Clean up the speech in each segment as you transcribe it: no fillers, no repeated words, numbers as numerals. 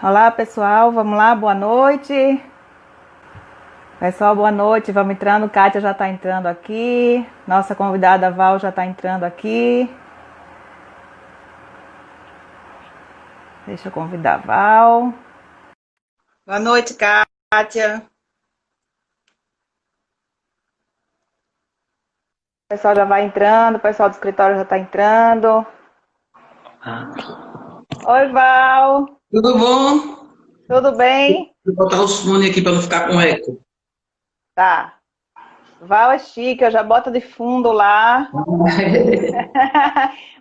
Olá, pessoal, vamos lá, boa noite. Pessoal, boa noite, vamos entrando. Kátia já está entrando aqui. Nossa convidada Val já está entrando aqui. Deixa eu convidar a Val. Boa noite, Kátia. O pessoal já vai entrando, o pessoal do escritório já está entrando. Oi, Val. Tudo bom? Tudo bem? Vou botar os fones aqui para não ficar com eco. Tá. Val é chique, eu já boto de fundo lá.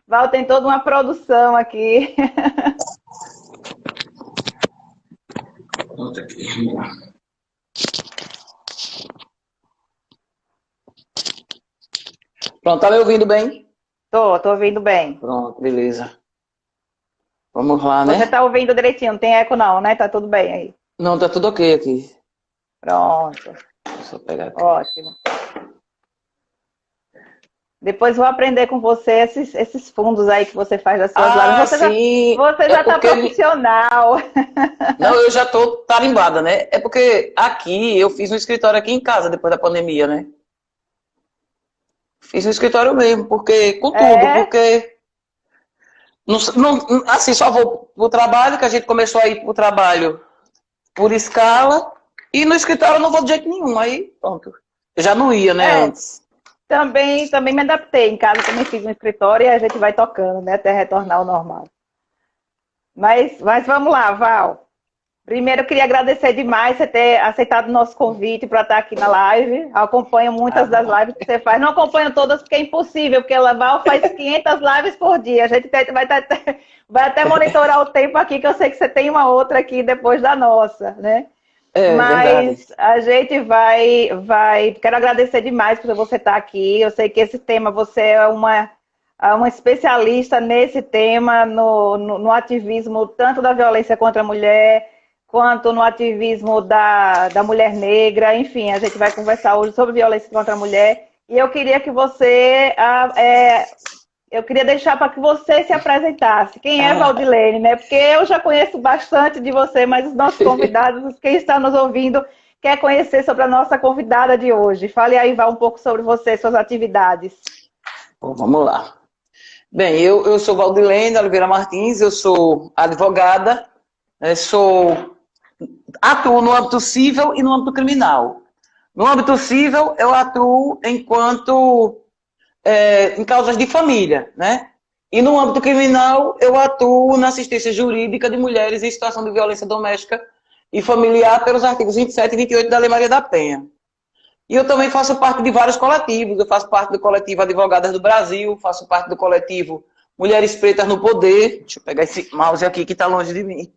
Val tem toda uma produção aqui. Bota aqui, vamos lá. Pronto, tá me ouvindo bem? Tô ouvindo bem. Pronto, beleza. Vamos lá, Você né? tá ouvindo direitinho, não tem eco não, né? Tá tudo bem aí. Não, tá tudo ok aqui. Pronto, Deixa eu pegar aqui. ótimo. Depois vou aprender com você esses fundos aí que você faz das suas lives. Ah, sim. Você É já tá porque... profissional. Não, eu já tô tarimbada, né? É porque aqui, eu fiz um escritório aqui em casa, depois da pandemia, né? Fiz um escritório mesmo, porque... Com tudo, É? porque... assim, só vou pro trabalho, que a gente começou a ir pro trabalho por escala, e no escritório eu não vou de jeito nenhum, aí pronto. Eu já não ia, né, É. antes. Também me adaptei. Em casa também fiz um escritório e a gente vai tocando, né? Até retornar ao normal. Mas vamos lá, Val. Primeiro, eu queria agradecer demais você ter aceitado o nosso convite para estar aqui na live. Eu acompanho muitas das lives que você faz. Não acompanho todas porque é impossível, porque a Val faz 500 lives por dia. A gente vai até monitorar o tempo aqui, que eu sei que você tem uma outra aqui depois da nossa, né? É verdade. Mas a gente vai. Quero agradecer demais por você estar aqui. Eu sei que esse tema, você é uma especialista nesse tema, no ativismo tanto da violência contra a mulher, quanto no ativismo da mulher negra. Enfim, a gente vai conversar hoje sobre violência contra a mulher. E eu queria que você. Eu queria deixar para que você se apresentasse. Quem é Ah, Valdilene, né? Porque eu já conheço bastante de você, mas os nossos convidados, quem está nos ouvindo, quer conhecer sobre a nossa convidada de hoje. Fale aí, Val, um pouco sobre você, suas atividades. bom, vamos lá. Bem, eu sou Valdilene Oliveira Martins, eu sou advogada, atuo no âmbito civil e no âmbito criminal. No âmbito civil, eu atuo em causas de família, né? E no âmbito criminal, eu atuo na assistência jurídica de mulheres em situação de violência doméstica e familiar pelos artigos 27 e 28 da Lei Maria da Penha. E eu também faço parte de vários coletivos. Eu faço parte do coletivo Advogadas do Brasil, faço parte do coletivo Mulheres Pretas no Poder. Deixa eu pegar esse mouse aqui que está longe de mim.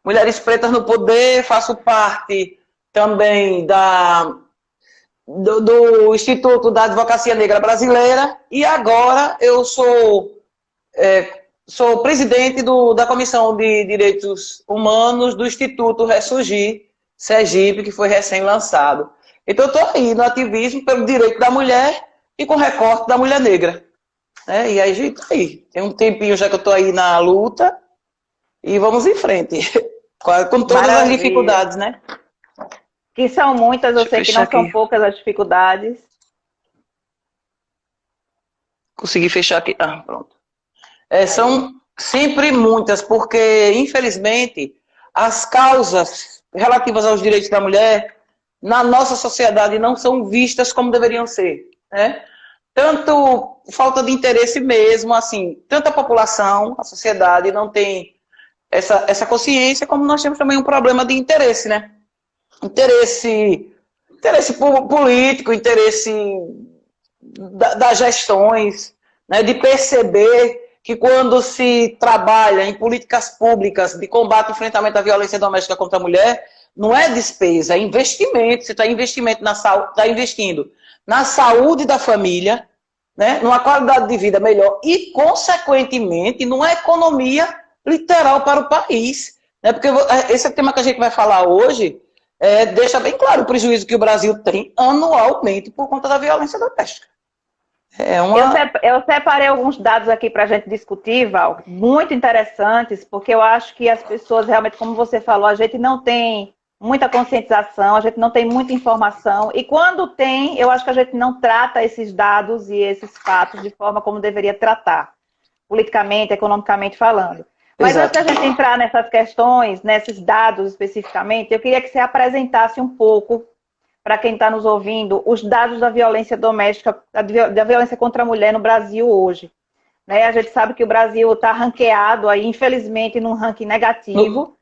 Mulheres Pretas no Poder, faço parte também do Instituto da Advocacia Negra Brasileira, e agora eu sou presidente da Comissão de Direitos Humanos do Instituto Ressurgir Sergipe, que foi recém-lançado. Então eu estou aí no ativismo pelo direito da mulher e com recorte da mulher negra. Né? E aí a gente tá aí. Tem um tempinho já que eu estou aí na luta e vamos em frente. Com todas as Maravilha. dificuldades, né? Que são muitas, eu Deixa eu sei que fechar não são aqui. poucas as dificuldades. Consegui fechar aqui. Ah, pronto. São sempre muitas, porque, infelizmente, as causas relativas aos direitos da mulher na nossa sociedade não são vistas como deveriam ser. Né? Tanto falta de interesse mesmo, assim, tanto a população, a sociedade não tem essa consciência, como nós temos também um problema de interesse, né? Interesse, interesse político, interesse das gestões, né, de perceber que quando se trabalha em políticas públicas de combate e enfrentamento à violência doméstica contra a mulher, não é despesa, é investimento. Você está investindo na saúde da família, né, numa qualidade de vida melhor e, consequentemente, numa economia literal para o país. Né, porque esse tema que a gente vai falar hoje deixa bem claro o prejuízo que o Brasil tem anualmente por conta da violência doméstica. É uma... Eu separei alguns dados aqui para a gente discutir, Val, muito interessantes, porque eu acho que as pessoas realmente, como você falou, a gente não tem muita conscientização, a gente não tem muita informação, e quando tem, eu acho que a gente não trata esses dados e esses fatos de forma como deveria tratar, politicamente, economicamente falando. Mas Exato. antes da gente entrar nessas questões, nesses dados especificamente, eu queria que você apresentasse um pouco para quem está nos ouvindo, os dados da violência doméstica, da violência contra a mulher no Brasil hoje. Né? A gente sabe que o Brasil está ranqueado, aí, infelizmente, num ranking negativo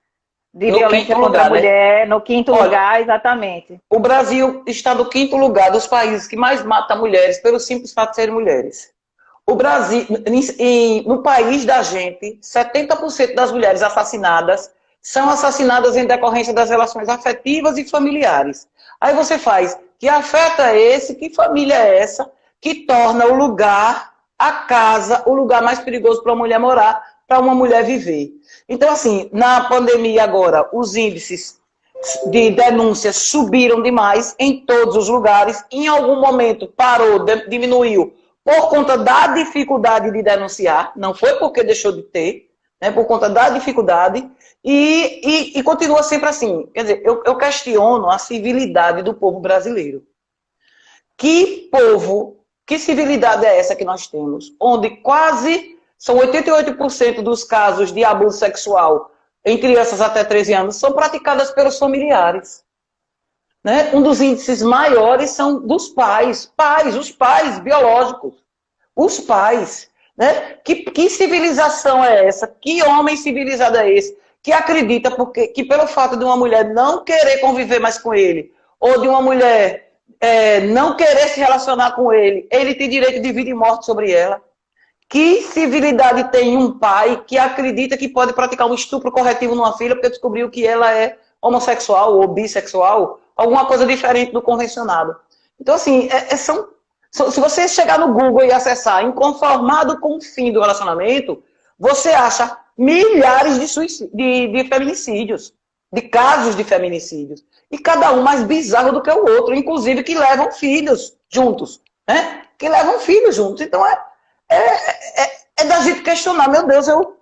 de violência contra a mulher, no quinto lugar, exatamente. O Brasil está no quinto lugar dos países que mais mata mulheres pelo simples fato de serem mulheres. O Brasil, no país da gente, 70% das mulheres assassinadas são assassinadas em decorrência das relações afetivas e familiares. Aí você faz, que afeto é esse, que família é essa, que torna o lugar, a casa, o lugar mais perigoso para uma mulher morar, para uma mulher viver. Então, assim, na pandemia agora, os índices de denúncias subiram demais em todos os lugares, em algum momento parou, diminuiu, por conta da dificuldade de denunciar, não foi porque deixou de ter, né, por conta da dificuldade, e continua sempre assim. Quer dizer, eu questiono a civilidade do povo brasileiro. Que povo, que civilidade é essa que nós temos? Onde quase, são 88% dos casos de abuso sexual em crianças até 13 anos são praticadas pelos familiares. Né? Um dos índices maiores são dos pais, os pais biológicos, os pais. Né? Que civilização é essa? Que homem civilizado é esse? Que acredita que pelo fato de uma mulher não querer conviver mais com ele, ou de uma mulher não querer se relacionar com ele, ele tem direito de vida e morte sobre ela. Que civilidade tem um pai que acredita que pode praticar um estupro corretivo numa filha porque descobriu que ela é homossexual ou bissexual, alguma coisa diferente do convencionado. Então, assim, se você chegar no Google e acessar inconformado com o fim do relacionamento, você acha milhares de feminicídios, de casos de feminicídios. E cada um mais bizarro do que o outro, inclusive que levam filhos juntos. Né? Que levam filhos juntos. Então, é da gente questionar, meu Deus, eu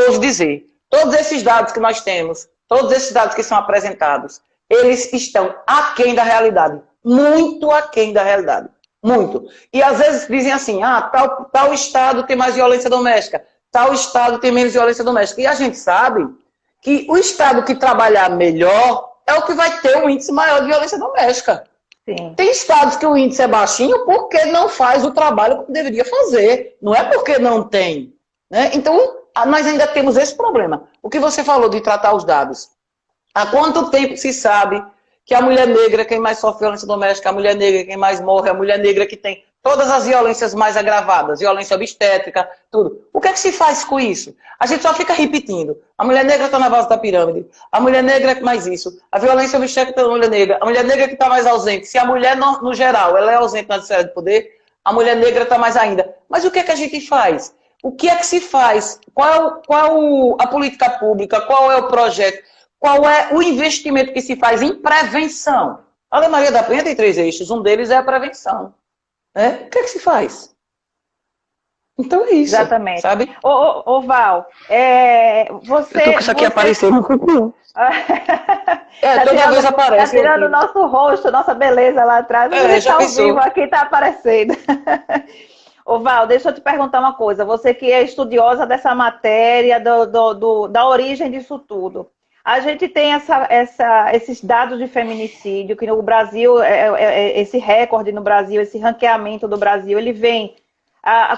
ouso dizer, todos esses dados que nós temos, todos esses dados que são apresentados, eles estão aquém da realidade, muito aquém da realidade, muito. E às vezes dizem assim, tal estado tem mais violência doméstica, tal estado tem menos violência doméstica. E a gente sabe que o estado que trabalhar melhor é o que vai ter um índice maior de violência doméstica. Sim. Tem estados que o índice é baixinho porque não faz o trabalho que deveria fazer. Não é porque não tem. Né? Então, nós ainda temos esse problema. O que você falou de tratar os dados. Há quanto tempo se sabe que a mulher negra é quem mais sofre violência doméstica, a mulher negra é quem mais morre, a mulher negra que tem todas as violências mais agravadas, violência obstétrica, tudo. O que é que se faz com isso? A gente só fica repetindo. A mulher negra está na base da pirâmide, a mulher negra é mais isso, a violência obstétrica da mulher negra, a mulher negra que está mais ausente. Se a mulher, no geral, ela é ausente na esfera de poder, a mulher negra está mais ainda. Mas o que é que a gente faz? O que é que se faz? Qual a política pública? Qual é o projeto? Qual é o investimento que se faz em prevenção? A Lei Maria da Penha tem 3 eixos, um deles é a prevenção. Né? O que é que se faz? Então é isso. Exatamente. Sabe? Ô Val, você... Eu tô com isso aqui aparecendo. Toda vez aparece. Tá tirando o nosso rosto, nossa beleza lá atrás. A gente tá ao vivo aqui, tá aparecendo. Ô Val, deixa eu te perguntar uma coisa. Você que é estudiosa dessa matéria, da origem disso tudo. A gente tem esses dados de feminicídio, que no Brasil, esse recorde no Brasil, esse ranqueamento do Brasil, ele vem...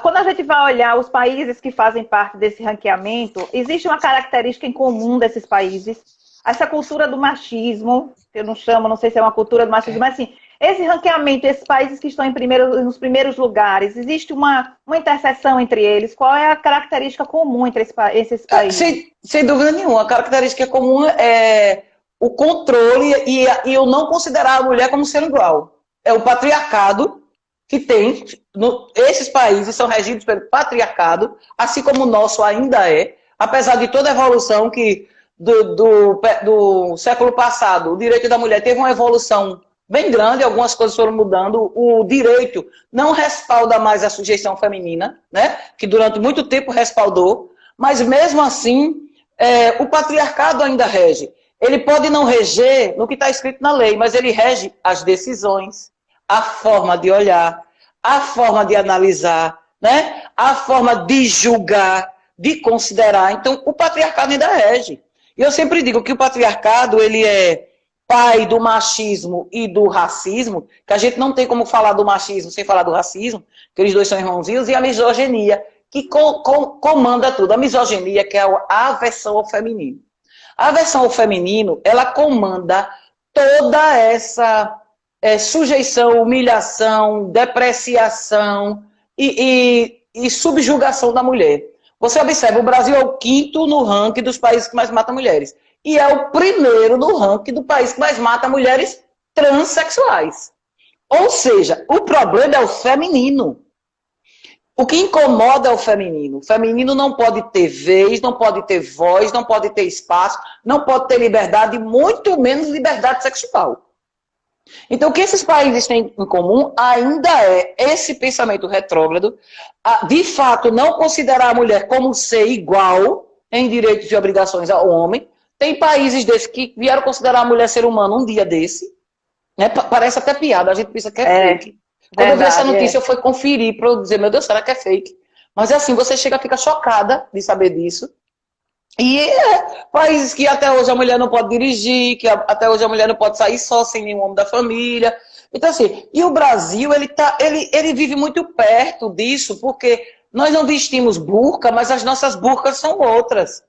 Quando a gente vai olhar os países que fazem parte desse ranqueamento, existe uma característica em comum desses países. Essa cultura do machismo, que eu não chamo, não sei se é uma cultura do machismo, mas assim, esse ranqueamento, esses países que estão nos primeiros lugares, existe uma interseção entre eles? Qual é a característica comum entre esses países? Sem dúvida nenhuma. A característica comum é o controle e eu não considerar a mulher como sendo igual. É o patriarcado que tem. Esses países são regidos pelo patriarcado, assim como o nosso ainda é, apesar de toda a evolução que do século passado, o direito da mulher teve uma evolução bem grande, algumas coisas foram mudando, o direito não respalda mais a sujeição feminina, né? Que durante muito tempo respaldou, mas mesmo assim, o patriarcado ainda rege. Ele pode não reger no que está escrito na lei, mas ele rege as decisões, a forma de olhar, a forma de analisar, né? A forma de julgar, de considerar. Então, o patriarcado ainda rege. E eu sempre digo que o patriarcado, ele é pai do machismo e do racismo, que a gente não tem como falar do machismo sem falar do racismo, que eles dois são irmãozinhos, e a misoginia, que comanda tudo. A misoginia, que é a aversão ao feminino. A aversão ao feminino, ela comanda toda essa sujeição, humilhação, depreciação e subjugação da mulher. Você observa, o Brasil é o 5º no ranking dos países que mais matam mulheres. E é o 1º no ranking do país que mais mata mulheres transexuais. Ou seja, o problema é o feminino. O que incomoda é o feminino. O feminino não pode ter vez, não pode ter voz, não pode ter espaço, não pode ter liberdade, muito menos liberdade sexual. Então, o que esses países têm em comum ainda é esse pensamento retrógrado, de fato, não considerar a mulher como ser igual em direitos e obrigações ao homem. Tem países desses que vieram considerar a mulher ser humano um dia desse. Né? Parece até piada, a gente pensa que é fake. Quando eu vi essa notícia, eu fui conferir para eu dizer, meu Deus, será que é fake? Mas é assim, você fica chocada de saber disso. E países que até hoje a mulher não pode dirigir, que até hoje a mulher não pode sair só sem nenhum homem da família. Então assim, e o Brasil, ele vive muito perto disso, porque nós não vestimos burca, mas as nossas burcas são outras.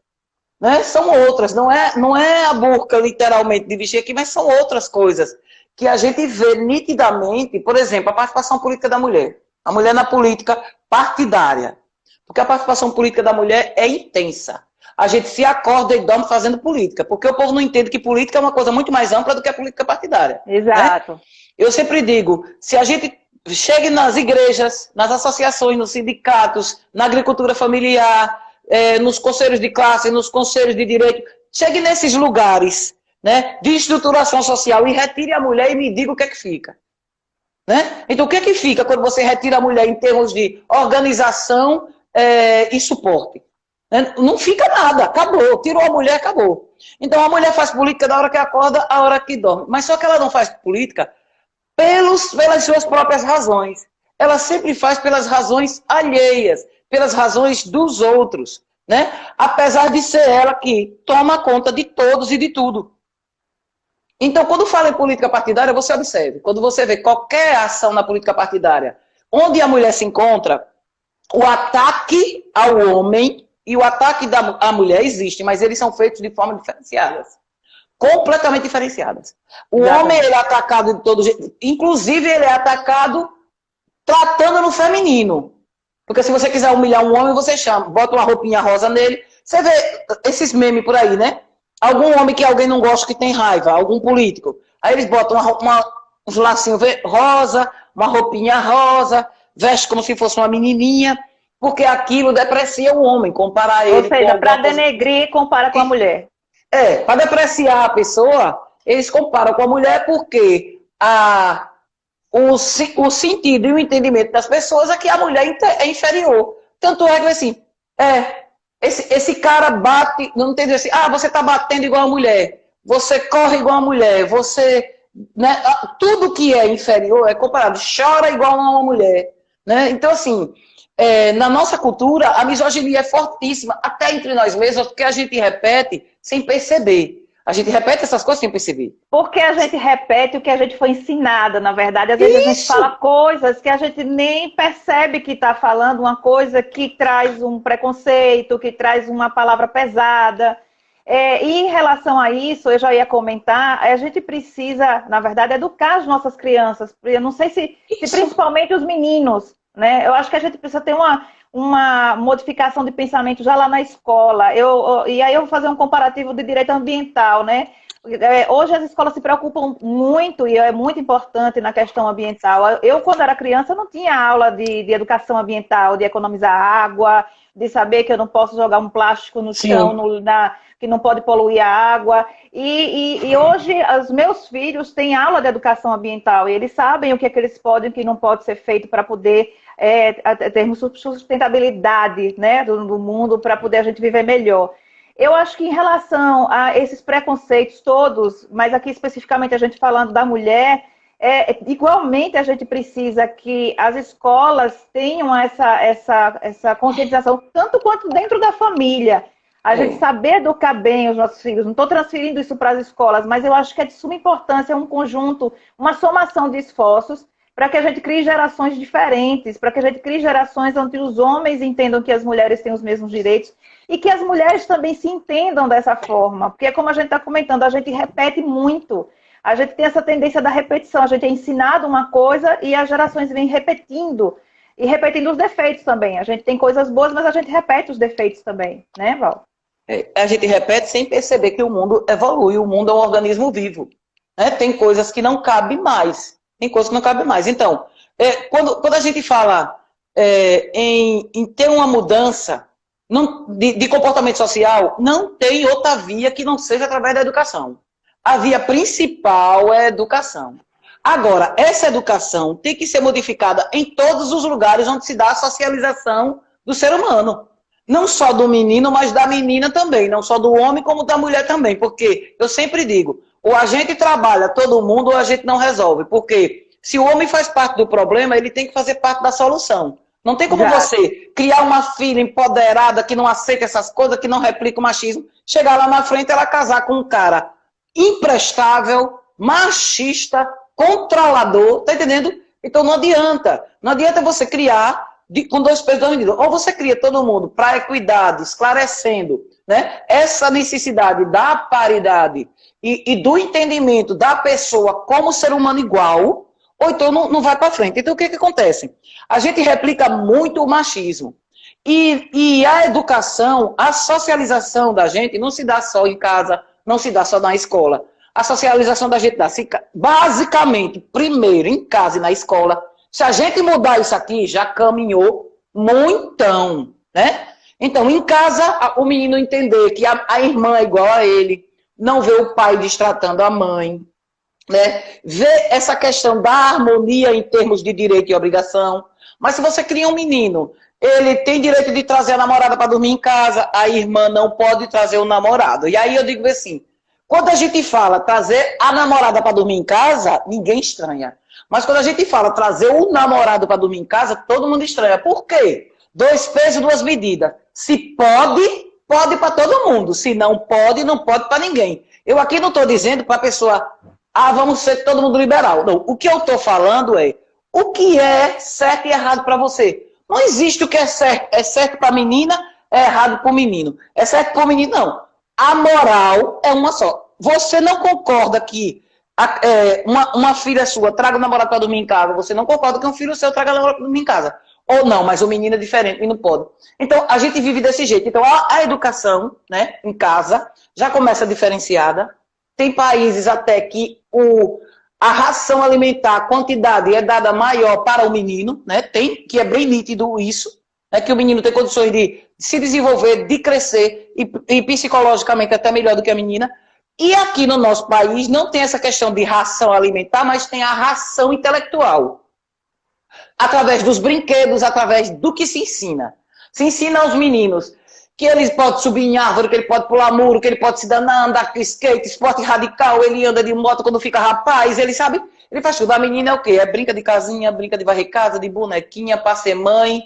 Né? São outras, não é a burca literalmente de vestir aqui, mas são outras coisas que a gente vê nitidamente, por exemplo, a participação política da mulher. A mulher na política partidária. Porque a participação política da mulher é intensa. A gente se acorda e dorme fazendo política, porque o povo não entende que política é uma coisa muito mais ampla do que a política partidária. Exato. Né? Eu sempre digo, se a gente chega nas igrejas, nas associações, nos sindicatos, na agricultura familiar, nos conselhos de classe, nos conselhos de direito, chegue nesses lugares, né, de estruturação social e retire a mulher e me diga o que é que fica. Né? Então, o que é que fica quando você retira a mulher em termos de organização e suporte? Né? Não fica nada, acabou. Tirou a mulher, acabou. Então, a mulher faz política da hora que acorda, a hora que dorme. Mas só que ela não faz política pelas suas próprias razões. Ela sempre faz pelas razões alheias, pelas razões dos outros. Né? Apesar de ser ela que toma conta de todos e de tudo. Então, quando fala em política partidária, você observe, quando você vê qualquer ação na política partidária, onde a mulher se encontra, o ataque ao homem e o ataque à mulher existem, mas eles são feitos de forma diferenciadas. Completamente diferenciadas. O homem ele é atacado de todo jeito, inclusive ele é atacado tratando no feminino. Porque se você quiser humilhar um homem, você chama, bota uma roupinha rosa nele. Você vê esses memes por aí, né? Algum homem que alguém não gosta, que tem raiva, algum político. Aí eles botam uns lacinhos rosa, uma roupinha rosa, veste como se fosse uma menininha, porque aquilo deprecia o homem, comparar ele. Ou seja, para denegrir, compara com a mulher. Para depreciar a pessoa, eles comparam com a mulher porque o sentido e o entendimento das pessoas é que a mulher é inferior. Tanto é que assim, esse cara bate, não entendeu assim, você está batendo igual a mulher, você corre igual a mulher, você, né, tudo que é inferior é comparado, chora igual a uma mulher, né? Então assim, na nossa cultura a misoginia é fortíssima, até entre nós mesmos, porque a gente repete sem perceber. A gente repete essas coisas sem perceber. Porque a gente repete o que a gente foi ensinada, na verdade. Às vezes a gente fala coisas que a gente nem percebe que está falando, uma coisa que traz um preconceito, que traz uma palavra pesada. E em relação a isso, eu já ia comentar, a gente precisa, na verdade, educar as nossas crianças. Eu não sei se principalmente os meninos, né? Eu acho que a gente precisa ter uma modificação de pensamento já lá na escola. E aí eu vou fazer um comparativo de direito ambiental, né? Hoje as escolas se preocupam muito, e é muito importante na questão ambiental. Eu, quando era criança, não tinha aula de educação ambiental, de economizar água, de saber que eu não posso jogar um plástico no Sim. chão, que não pode poluir a água. E hoje os meus filhos têm aula de educação ambiental e eles sabem o que é que eles podem e o que não pode ser feito para poder termos sustentabilidade, né, do mundo, para poder a gente viver melhor. Eu acho que em relação a esses preconceitos todos, mas aqui especificamente a gente falando da mulher, igualmente a gente precisa que as escolas tenham essa conscientização, tanto quanto dentro da família. A gente saber educar bem os nossos filhos. Não estou transferindo isso para as escolas, mas eu acho que é de suma importância um conjunto, uma somação de esforços para que a gente crie gerações diferentes, para que a gente crie gerações onde os homens entendam que as mulheres têm os mesmos direitos e que as mulheres também se entendam dessa forma. Porque, como a gente está comentando, a gente repete muito. A gente tem essa tendência da repetição. A gente é ensinado uma coisa e as gerações vêm repetindo. E repetindo os defeitos também. A gente tem coisas boas, mas a gente repete os defeitos também. Né, Val? A gente repete sem perceber que o mundo evolui. O mundo é um organismo vivo. Né? Tem coisas que não cabem mais. Tem coisas que não cabem mais. Então, quando a gente fala em ter uma mudança de comportamento social, não tem outra via que não seja através da educação. A via principal é a educação. Agora, essa educação tem que ser modificada em todos os lugares onde se dá a socialização do ser humano. Não só do menino, mas da menina também. Não só do homem, como da mulher também. Porque eu sempre digo, ou a gente trabalha todo mundo, ou a gente não resolve. Porque se o homem faz parte do problema, ele tem que fazer parte da solução. Não tem como você criar uma filha empoderada que não aceita essas coisas, que não replica o machismo, chegar lá na frente e ela casar com um cara imprestável, machista, controlador, tá entendendo? Então não adianta. Não adianta você criar com dois pesos e duas medidas. Ou você cria todo mundo para equidade, esclarecendo, né, essa necessidade da paridade e do entendimento da pessoa como ser humano igual, ou então não vai para frente. Então o que acontece? A gente replica muito o machismo. E a educação, a socialização da gente não se dá só em casa, não se dá só na escola. A socialização da gente dá-se basicamente, primeiro, em casa e na escola. Se a gente mudar isso aqui, já caminhou muitão, né? Então, em casa, o menino entender que a irmã é igual a ele, não vê o pai destratando a mãe, né? Ver essa questão da harmonia em termos de direito e obrigação. Mas se você cria um menino, ele tem direito de trazer a namorada para dormir em casa, a irmã não pode trazer o namorado. E aí eu digo assim, quando a gente fala trazer a namorada para dormir em casa, ninguém estranha. Mas quando a gente fala trazer o namorado para dormir em casa, todo mundo estranha. Por quê? 2 pesos, 2 medidas. Se pode, pode para todo mundo. Se não pode, não pode para ninguém. Eu aqui não estou dizendo para a pessoa, vamos ser todo mundo liberal. Não, o que eu estou falando é o que é certo e errado para você. Não existe o que é certo para a menina, é errado para o menino. É certo para o menino, não. A moral é uma só. Você não concorda que uma filha sua traga o namorado para dormir em casa, você não concorda que um filho seu traga o namorado para dormir em casa. Ou não, mas o menino é diferente e não pode. Então, a gente vive desse jeito. Então, a educação, né, em casa, já começa diferenciada. Tem países até que a ração alimentar, a quantidade é dada maior para o menino, né? Que é bem nítido isso, né? Que o menino tem condições de se desenvolver, de crescer e psicologicamente até melhor do que a menina. E aqui no nosso país não tem essa questão de ração alimentar, mas tem a ração intelectual. Através dos brinquedos, através do que se ensina. Se ensina aos meninos que ele pode subir em árvore, que ele pode pular muro, que ele pode se danar, andar com skate, esporte radical, ele anda de moto quando fica rapaz, ele sabe, ele faz tudo. A menina é o quê? Brinca de casinha, brinca de varrer casa, de bonequinha, pra ser mãe,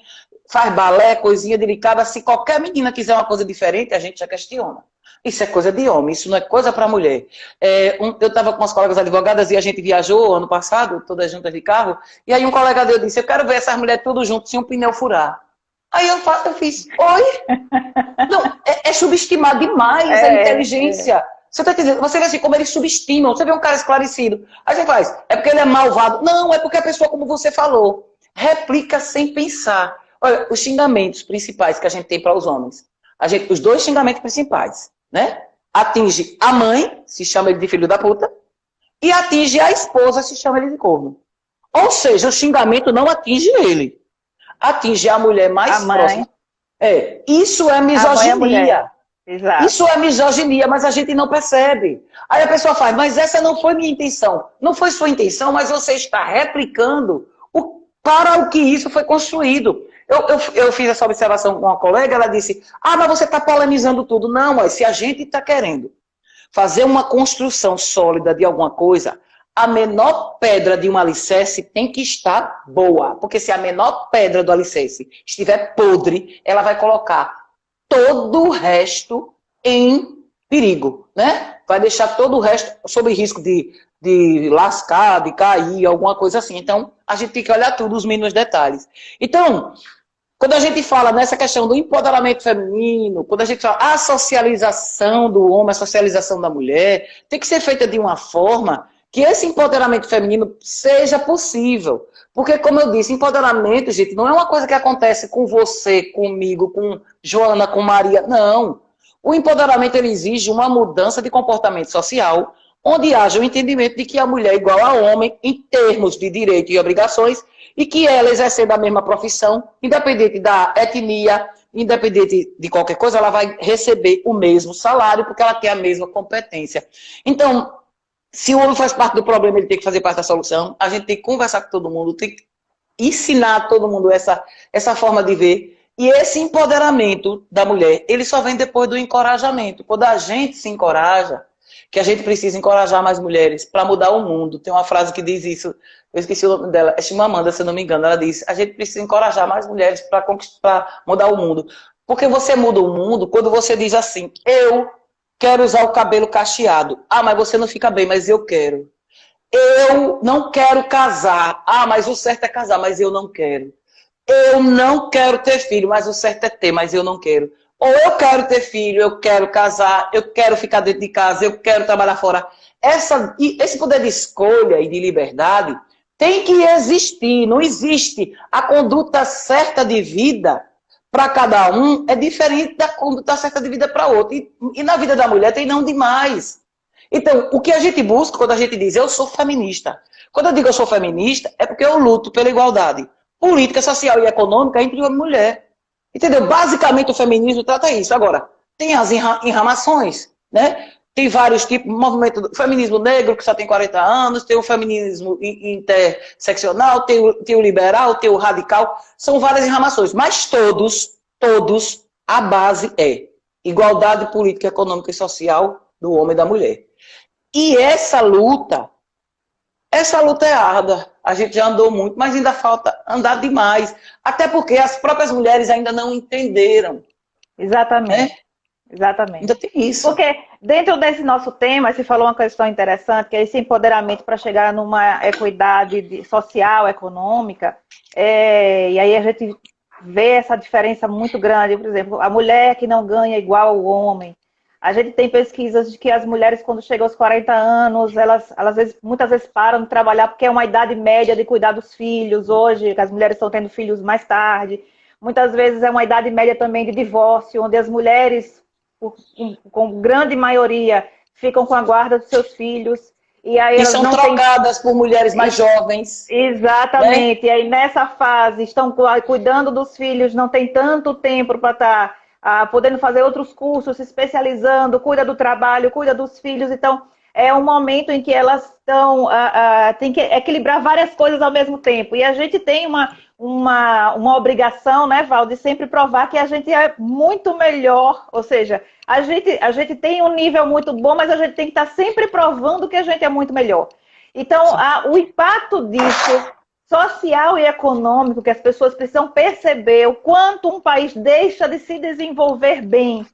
faz balé, coisinha delicada. Se qualquer menina quiser uma coisa diferente, a gente já questiona. Isso é coisa de homem, isso não é coisa para mulher. Eu estava com as colegas advogadas e a gente viajou ano passado, todas juntas de carro, e aí um colega dele disse, eu quero ver essas mulheres tudo juntas, sem um pneu furar. Aí eu fiz, oi? Não, é subestimar demais a inteligência. Você tá entendendo? Você vê assim, como eles subestimam. Você vê um cara esclarecido. Aí você faz, é porque ele é malvado. Não, é porque a pessoa, como você falou, replica sem pensar. Olha, os xingamentos principais que a gente tem para os homens. Os 2 xingamentos principais, né? Atinge a mãe, se chama ele de filho da puta, e atinge a esposa, se chama ele de corno. Ou seja, o xingamento não atinge ele. Atinge a mulher mais próxima. Isso é A mãe é a mulher. misoginia. Exato. Isso é misoginia, mas a gente não percebe. Aí a pessoa faz, mas essa não foi minha intenção. Não foi sua intenção, mas você está replicando para o que isso foi construído. Eu fiz essa observação com uma colega, ela disse, mas você está polemizando tudo. Não, mas se a gente está querendo fazer uma construção sólida de alguma coisa, a menor pedra de um alicerce tem que estar boa. Porque se a menor pedra do alicerce estiver podre, ela vai colocar todo o resto em perigo, né? Vai deixar todo o resto sob risco de lascar, de cair, alguma coisa assim. Então, a gente tem que olhar tudo, os mínimos detalhes. Então, quando a gente fala nessa questão do empoderamento feminino, quando a gente fala a socialização do homem, a socialização da mulher, tem que ser feita de uma forma que esse empoderamento feminino seja possível. Porque, como eu disse, empoderamento, gente, não é uma coisa que acontece com você, comigo, com Joana, com Maria. Não. O empoderamento, ele exige uma mudança de comportamento social, onde haja o entendimento de que a mulher é igual ao homem em termos de direito e obrigações, e que ela, exercendo a mesma profissão, independente da etnia, independente de qualquer coisa, ela vai receber o mesmo salário, porque ela tem a mesma competência. Então, se o homem faz parte do problema, ele tem que fazer parte da solução. A gente tem que conversar com todo mundo, tem que ensinar todo mundo essa forma de ver. E esse empoderamento da mulher, ele só vem depois do encorajamento. Quando a gente se encoraja, que a gente precisa encorajar mais mulheres para mudar o mundo. Tem uma frase que diz isso, eu esqueci o nome dela, é Chimamanda, se eu não me engano. Ela diz, a gente precisa encorajar mais mulheres para mudar o mundo. Porque você muda o mundo quando você diz assim, eu quero usar o cabelo cacheado. Mas você não fica bem, mas eu quero. Eu não quero casar. Mas o certo é casar, mas eu não quero. Eu não quero ter filho, mas o certo é ter, mas eu não quero. Ou eu quero ter filho, eu quero casar, eu quero ficar dentro de casa, eu quero trabalhar fora. Esse poder de escolha e de liberdade tem que existir. Não existe. A conduta certa de vida para cada um é diferente da conduta certa de vida para outro. E na vida da mulher tem não demais. Então, o que a gente busca quando a gente diz eu sou feminista? Quando eu digo eu sou feminista, é porque eu luto pela igualdade política, social e econômica entre homem e mulher. Entendeu? Basicamente o feminismo trata isso. Agora, tem as enramações, né? Tem vários tipos, movimento do feminismo negro, que só tem 40 anos, tem o feminismo interseccional, tem o liberal, tem o radical, são várias enramações, mas todos, a base é igualdade política, econômica e social do homem e da mulher. E essa luta é árdua. A gente já andou muito, mas ainda falta andar demais. Até porque as próprias mulheres ainda não entenderam. Exatamente. Né? Exatamente. Ainda tem isso. Porque dentro desse nosso tema, você falou uma questão interessante, que é esse empoderamento para chegar numa equidade social, econômica, e aí a gente vê essa diferença muito grande. Por exemplo, a mulher que não ganha igual ao homem. A gente tem pesquisas de que as mulheres, quando chegam aos 40 anos, elas muitas vezes param de trabalhar porque é uma idade média de cuidar dos filhos. Hoje, as mulheres estão tendo filhos mais tarde. Muitas vezes é uma idade média também de divórcio, onde as mulheres, com grande maioria, ficam com a guarda dos seus filhos. E aí elas são não trocadas por mulheres mais jovens. Exatamente. Né? E aí nessa fase estão cuidando dos filhos, não tem tanto tempo para estar podendo fazer outros cursos, se especializando, cuida do trabalho, cuida dos filhos. Então, é um momento em que elas estão tem que equilibrar várias coisas ao mesmo tempo. E a gente tem uma obrigação, né, Val, de sempre provar que a gente é muito melhor. Ou seja, a gente tem um nível muito bom, mas a gente tem que estar sempre provando que a gente é muito melhor. Então, o impacto disso social e econômico, que as pessoas precisam perceber o quanto um país deixa de se desenvolver bem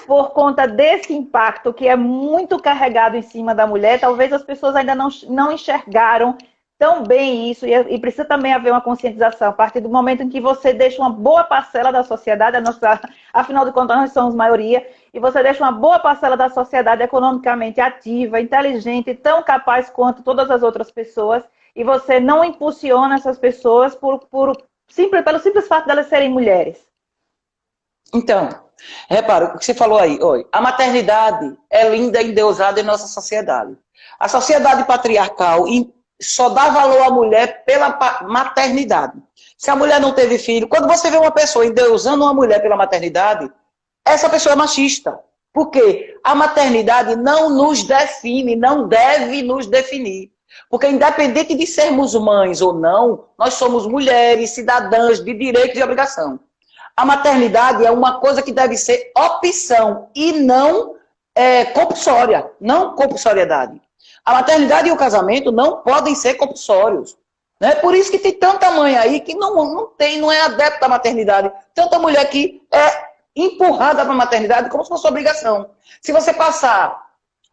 por conta desse impacto que é muito carregado em cima da mulher. Talvez as pessoas ainda não enxergaram tão bem isso, e precisa também haver uma conscientização. A partir do momento em que você deixa uma boa parcela da sociedade, afinal de contas nós somos maioria, e você deixa uma boa parcela da sociedade economicamente ativa, inteligente, tão capaz quanto todas as outras pessoas, e você não impulsiona essas pessoas pelo simples fato de elas serem mulheres. Então, repara, o que você falou aí, a maternidade é linda e endeusada em nossa sociedade. A sociedade patriarcal só dá valor à mulher pela maternidade. Se a mulher não teve filho, quando você vê uma pessoa endeusando uma mulher pela maternidade, essa pessoa é machista. Porque a maternidade não nos define, não deve nos definir. Porque independente de sermos mães ou não, nós somos mulheres, cidadãs de direito e obrigação. A maternidade é uma coisa que deve ser opção e não compulsória, não compulsoriedade. A maternidade e o casamento não podem ser compulsórios. Né? Por isso que tem tanta mãe aí que não é adepta à maternidade. Tanta mulher que é empurrada para a maternidade como se fosse obrigação. Se você passar,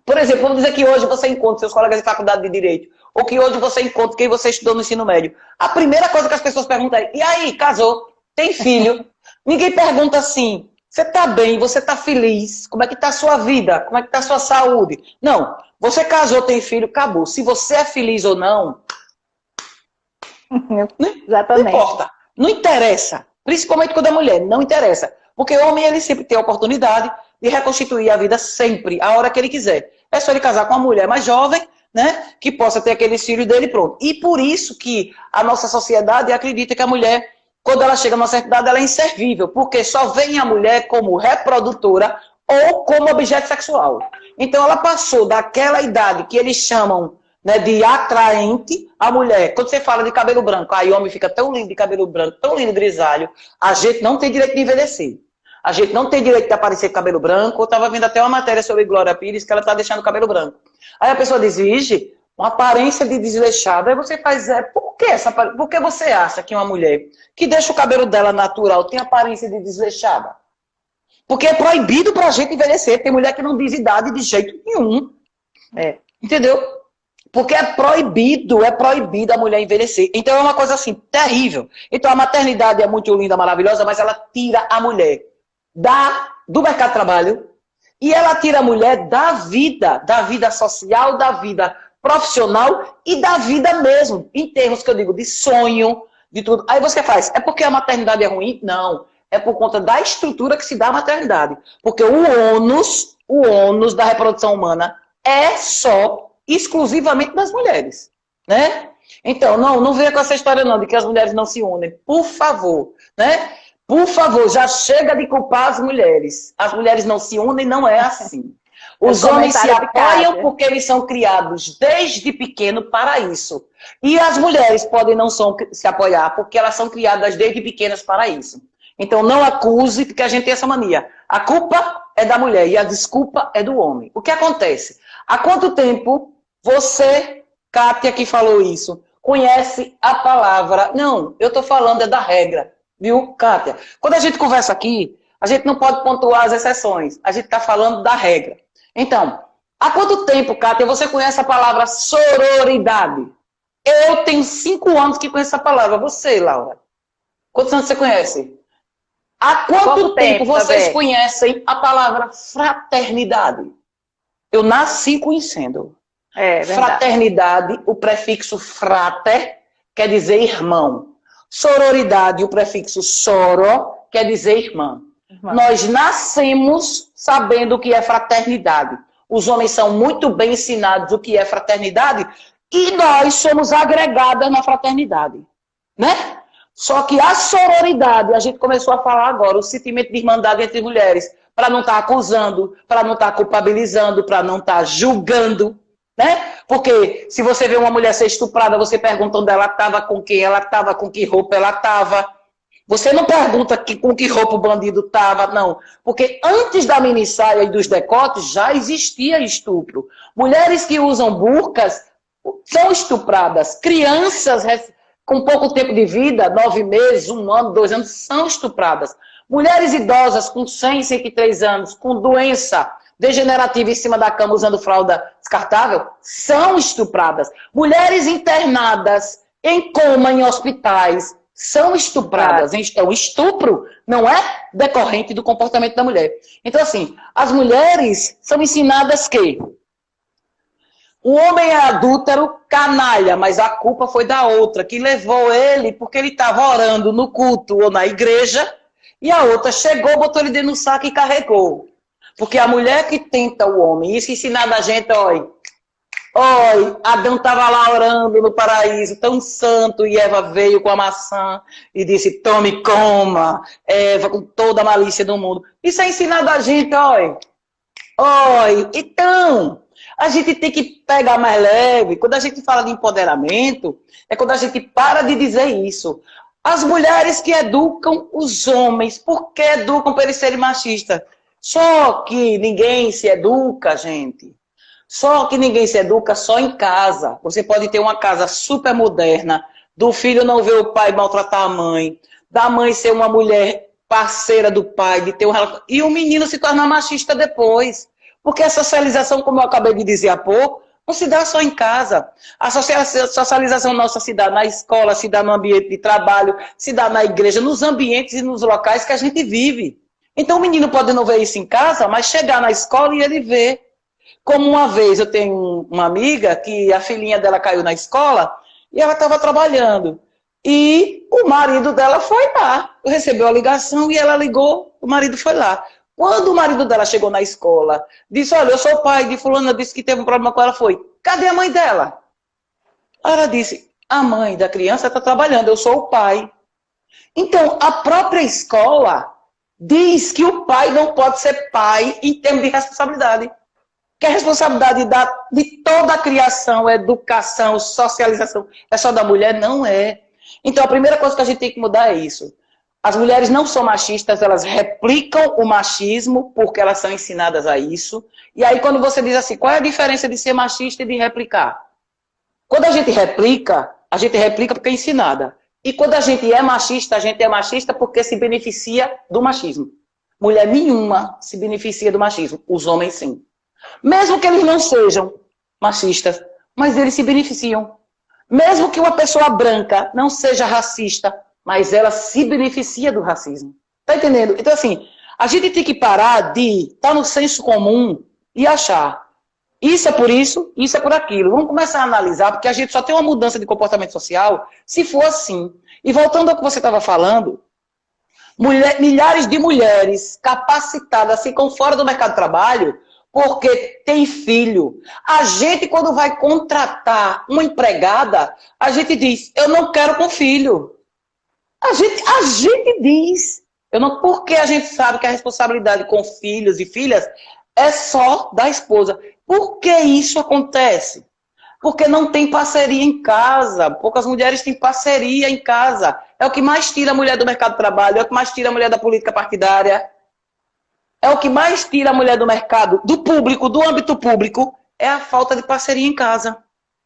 por exemplo, vamos dizer que hoje você encontra seus colegas de faculdade de Direito, ou que hoje você encontra quem você estudou no ensino médio. A primeira coisa que as pessoas perguntam é, e aí, casou? Tem filho? Ninguém pergunta assim, você está bem, você está feliz, como é que está a sua vida, como é que está a sua saúde? Não, você casou, tem filho, acabou. Se você é feliz ou não, Exatamente. não importa, não interessa. Principalmente quando é mulher, não interessa. Porque o homem, ele sempre tem a oportunidade de reconstituir a vida sempre, a hora que ele quiser. É só ele casar com uma mulher mais jovem, né, que possa ter aqueles filhos dele pronto. E por isso que a nossa sociedade acredita que a mulher, quando ela chega numa certa idade, ela é inservível, porque só vem a mulher como reprodutora ou como objeto sexual. Então ela passou daquela idade que eles chamam, né, de atraente a mulher. Quando você fala de cabelo branco, aí o homem fica tão lindo de cabelo branco, tão lindo grisalho, a gente não tem direito de envelhecer. A gente não tem direito de aparecer com cabelo branco. Eu estava vendo até uma matéria sobre Glória Pires, que ela está deixando o cabelo branco. Aí a pessoa diz, vige, uma aparência de desleixada. Aí você faz, por que você acha que uma mulher que deixa o cabelo dela natural tem aparência de desleixada? Porque é proibido pra gente envelhecer. Tem mulher que não diz idade de jeito nenhum. Entendeu? Porque é proibido a mulher envelhecer. Então é uma coisa assim, terrível. Então a maternidade é muito linda, maravilhosa, mas ela tira a mulher do mercado de trabalho e ela tira a mulher da vida social, da vida profissional e da vida mesmo, em termos que eu digo de sonho, de tudo. Aí você faz, é porque a maternidade é ruim? Não, é por conta da estrutura que se dá à maternidade. Porque o ônus da reprodução humana é só exclusivamente das mulheres, né? Então, não venha com essa história não, de que as mulheres não se unem. Por favor, né? Por favor, já chega de culpar as mulheres. As mulheres não se unem, não é assim. Os homens se apoiam porque eles são criados desde pequeno para isso. E as mulheres podem não se apoiar porque elas são criadas desde pequenas para isso. Então, não acuse, porque a gente tem essa mania. A culpa é da mulher e a desculpa é do homem. O que acontece? Há quanto tempo você, Kátia, que falou isso, conhece a palavra? Não, eu estou falando é da regra. Viu, Kátia? Quando a gente conversa aqui, a gente não pode pontuar as exceções. A gente está falando da regra. Então, há quanto tempo, Kátia, você conhece a palavra sororidade? Eu tenho 5 anos que conheço essa palavra. Você, Laura? Quantos anos você conhece? Há quanto tempo vocês conhecem a palavra fraternidade? Eu nasci conhecendo. Fraternidade, o prefixo frater, quer dizer irmão. Sororidade, o prefixo soro, quer dizer irmã. Nós nascemos sabendo o que é fraternidade. Os homens são muito bem ensinados o que é fraternidade e nós somos agregadas na fraternidade, né? Só que a sororidade, a gente começou a falar agora, o sentimento de irmandade entre mulheres, para não estar acusando, para não estar culpabilizando, para não estar julgando, né? Porque se você vê uma mulher ser estuprada, você pergunta onde ela estava, com quem ela estava, com que roupa ela estava. Você não pergunta com que roupa o bandido estava, não. Porque antes da minissaia e dos decotes já existia estupro. Mulheres que usam burcas são estupradas. Crianças com pouco tempo de vida, 9 meses, 1 ano, 2 anos, são estupradas. Mulheres idosas com 100, 103 anos, com doença degenerativa em cima da cama, usando fralda descartável, são estupradas. Mulheres internadas em coma em hospitais são estupradas. Então, estupro não é decorrente do comportamento da mulher. Então, assim, as mulheres são ensinadas que o homem é adúltero, canalha, mas a culpa foi da outra, que levou ele porque ele estava orando no culto ou na igreja, e a outra chegou, botou ele dentro do saco e carregou. Porque a mulher que tenta o homem, isso ensinado a gente, olha, Oi, Adão estava lá orando no paraíso, tão santo, e Eva veio com a maçã e disse, tome e coma, Eva, com toda a malícia do mundo. Isso é ensinado a gente, oi. Oi, então, a gente tem que pegar mais leve. Quando a gente fala de empoderamento, é quando a gente para de dizer isso. As mulheres que educam os homens, por que educam para eles serem machistas? Só que ninguém se educa, gente. Só que ninguém se educa só em casa. Você pode ter uma casa super moderna, do filho não ver o pai maltratar a mãe, da mãe ser uma mulher parceira do pai, de ter um relacionamento, e o menino se tornar machista depois. Porque a socialização, como eu acabei de dizer há pouco, não se dá só em casa. A socialização nossa se dá na escola, se dá no ambiente de trabalho, se dá na igreja, nos ambientes e nos locais que a gente vive. Então o menino pode não ver isso em casa, mas chegar na escola e ele vê. Como uma vez eu tenho uma amiga que a filhinha dela caiu na escola e ela estava trabalhando. E o marido dela foi lá. Recebeu a ligação e ela ligou, o marido foi lá. Quando o marido dela chegou na escola, disse, olha, eu sou o pai de fulana, disse que teve um problema com ela, foi, cadê a mãe dela? Ela disse, a mãe da criança está trabalhando, eu sou o pai. Então, a própria escola diz que o pai não pode ser pai em termos de responsabilidade. Que a responsabilidade de toda a criação, educação, socialização, é só da mulher? Não é. Então, a primeira coisa que a gente tem que mudar é isso. As mulheres não são machistas, elas replicam o machismo porque elas são ensinadas a isso. E aí, quando você diz assim, qual é a diferença de ser machista e de replicar? Quando a gente replica porque é ensinada. E quando a gente é machista porque se beneficia do machismo. Mulher nenhuma se beneficia do machismo, os homens sim. Mesmo que eles não sejam machistas, mas eles se beneficiam. Mesmo que uma pessoa branca não seja racista, mas ela se beneficia do racismo. Tá entendendo? Então, assim, a gente tem que parar de estar no senso comum e achar isso é por isso é por aquilo. Vamos começar a analisar, porque a gente só tem uma mudança de comportamento social se for assim. E voltando ao que você estava falando, milhares de mulheres capacitadas ficam fora do mercado de trabalho porque tem filho. A gente, quando vai contratar uma empregada, a gente diz, eu não quero com filho. A gente diz. Porque a gente sabe que a responsabilidade com filhos e filhas é só da esposa. Por que isso acontece? Porque não tem parceria em casa. Poucas mulheres têm parceria em casa. É o que mais tira a mulher do mercado de trabalho, é o que mais tira a mulher da política partidária. É o que mais tira a mulher do mercado, do público, do âmbito público, é a falta de parceria em casa.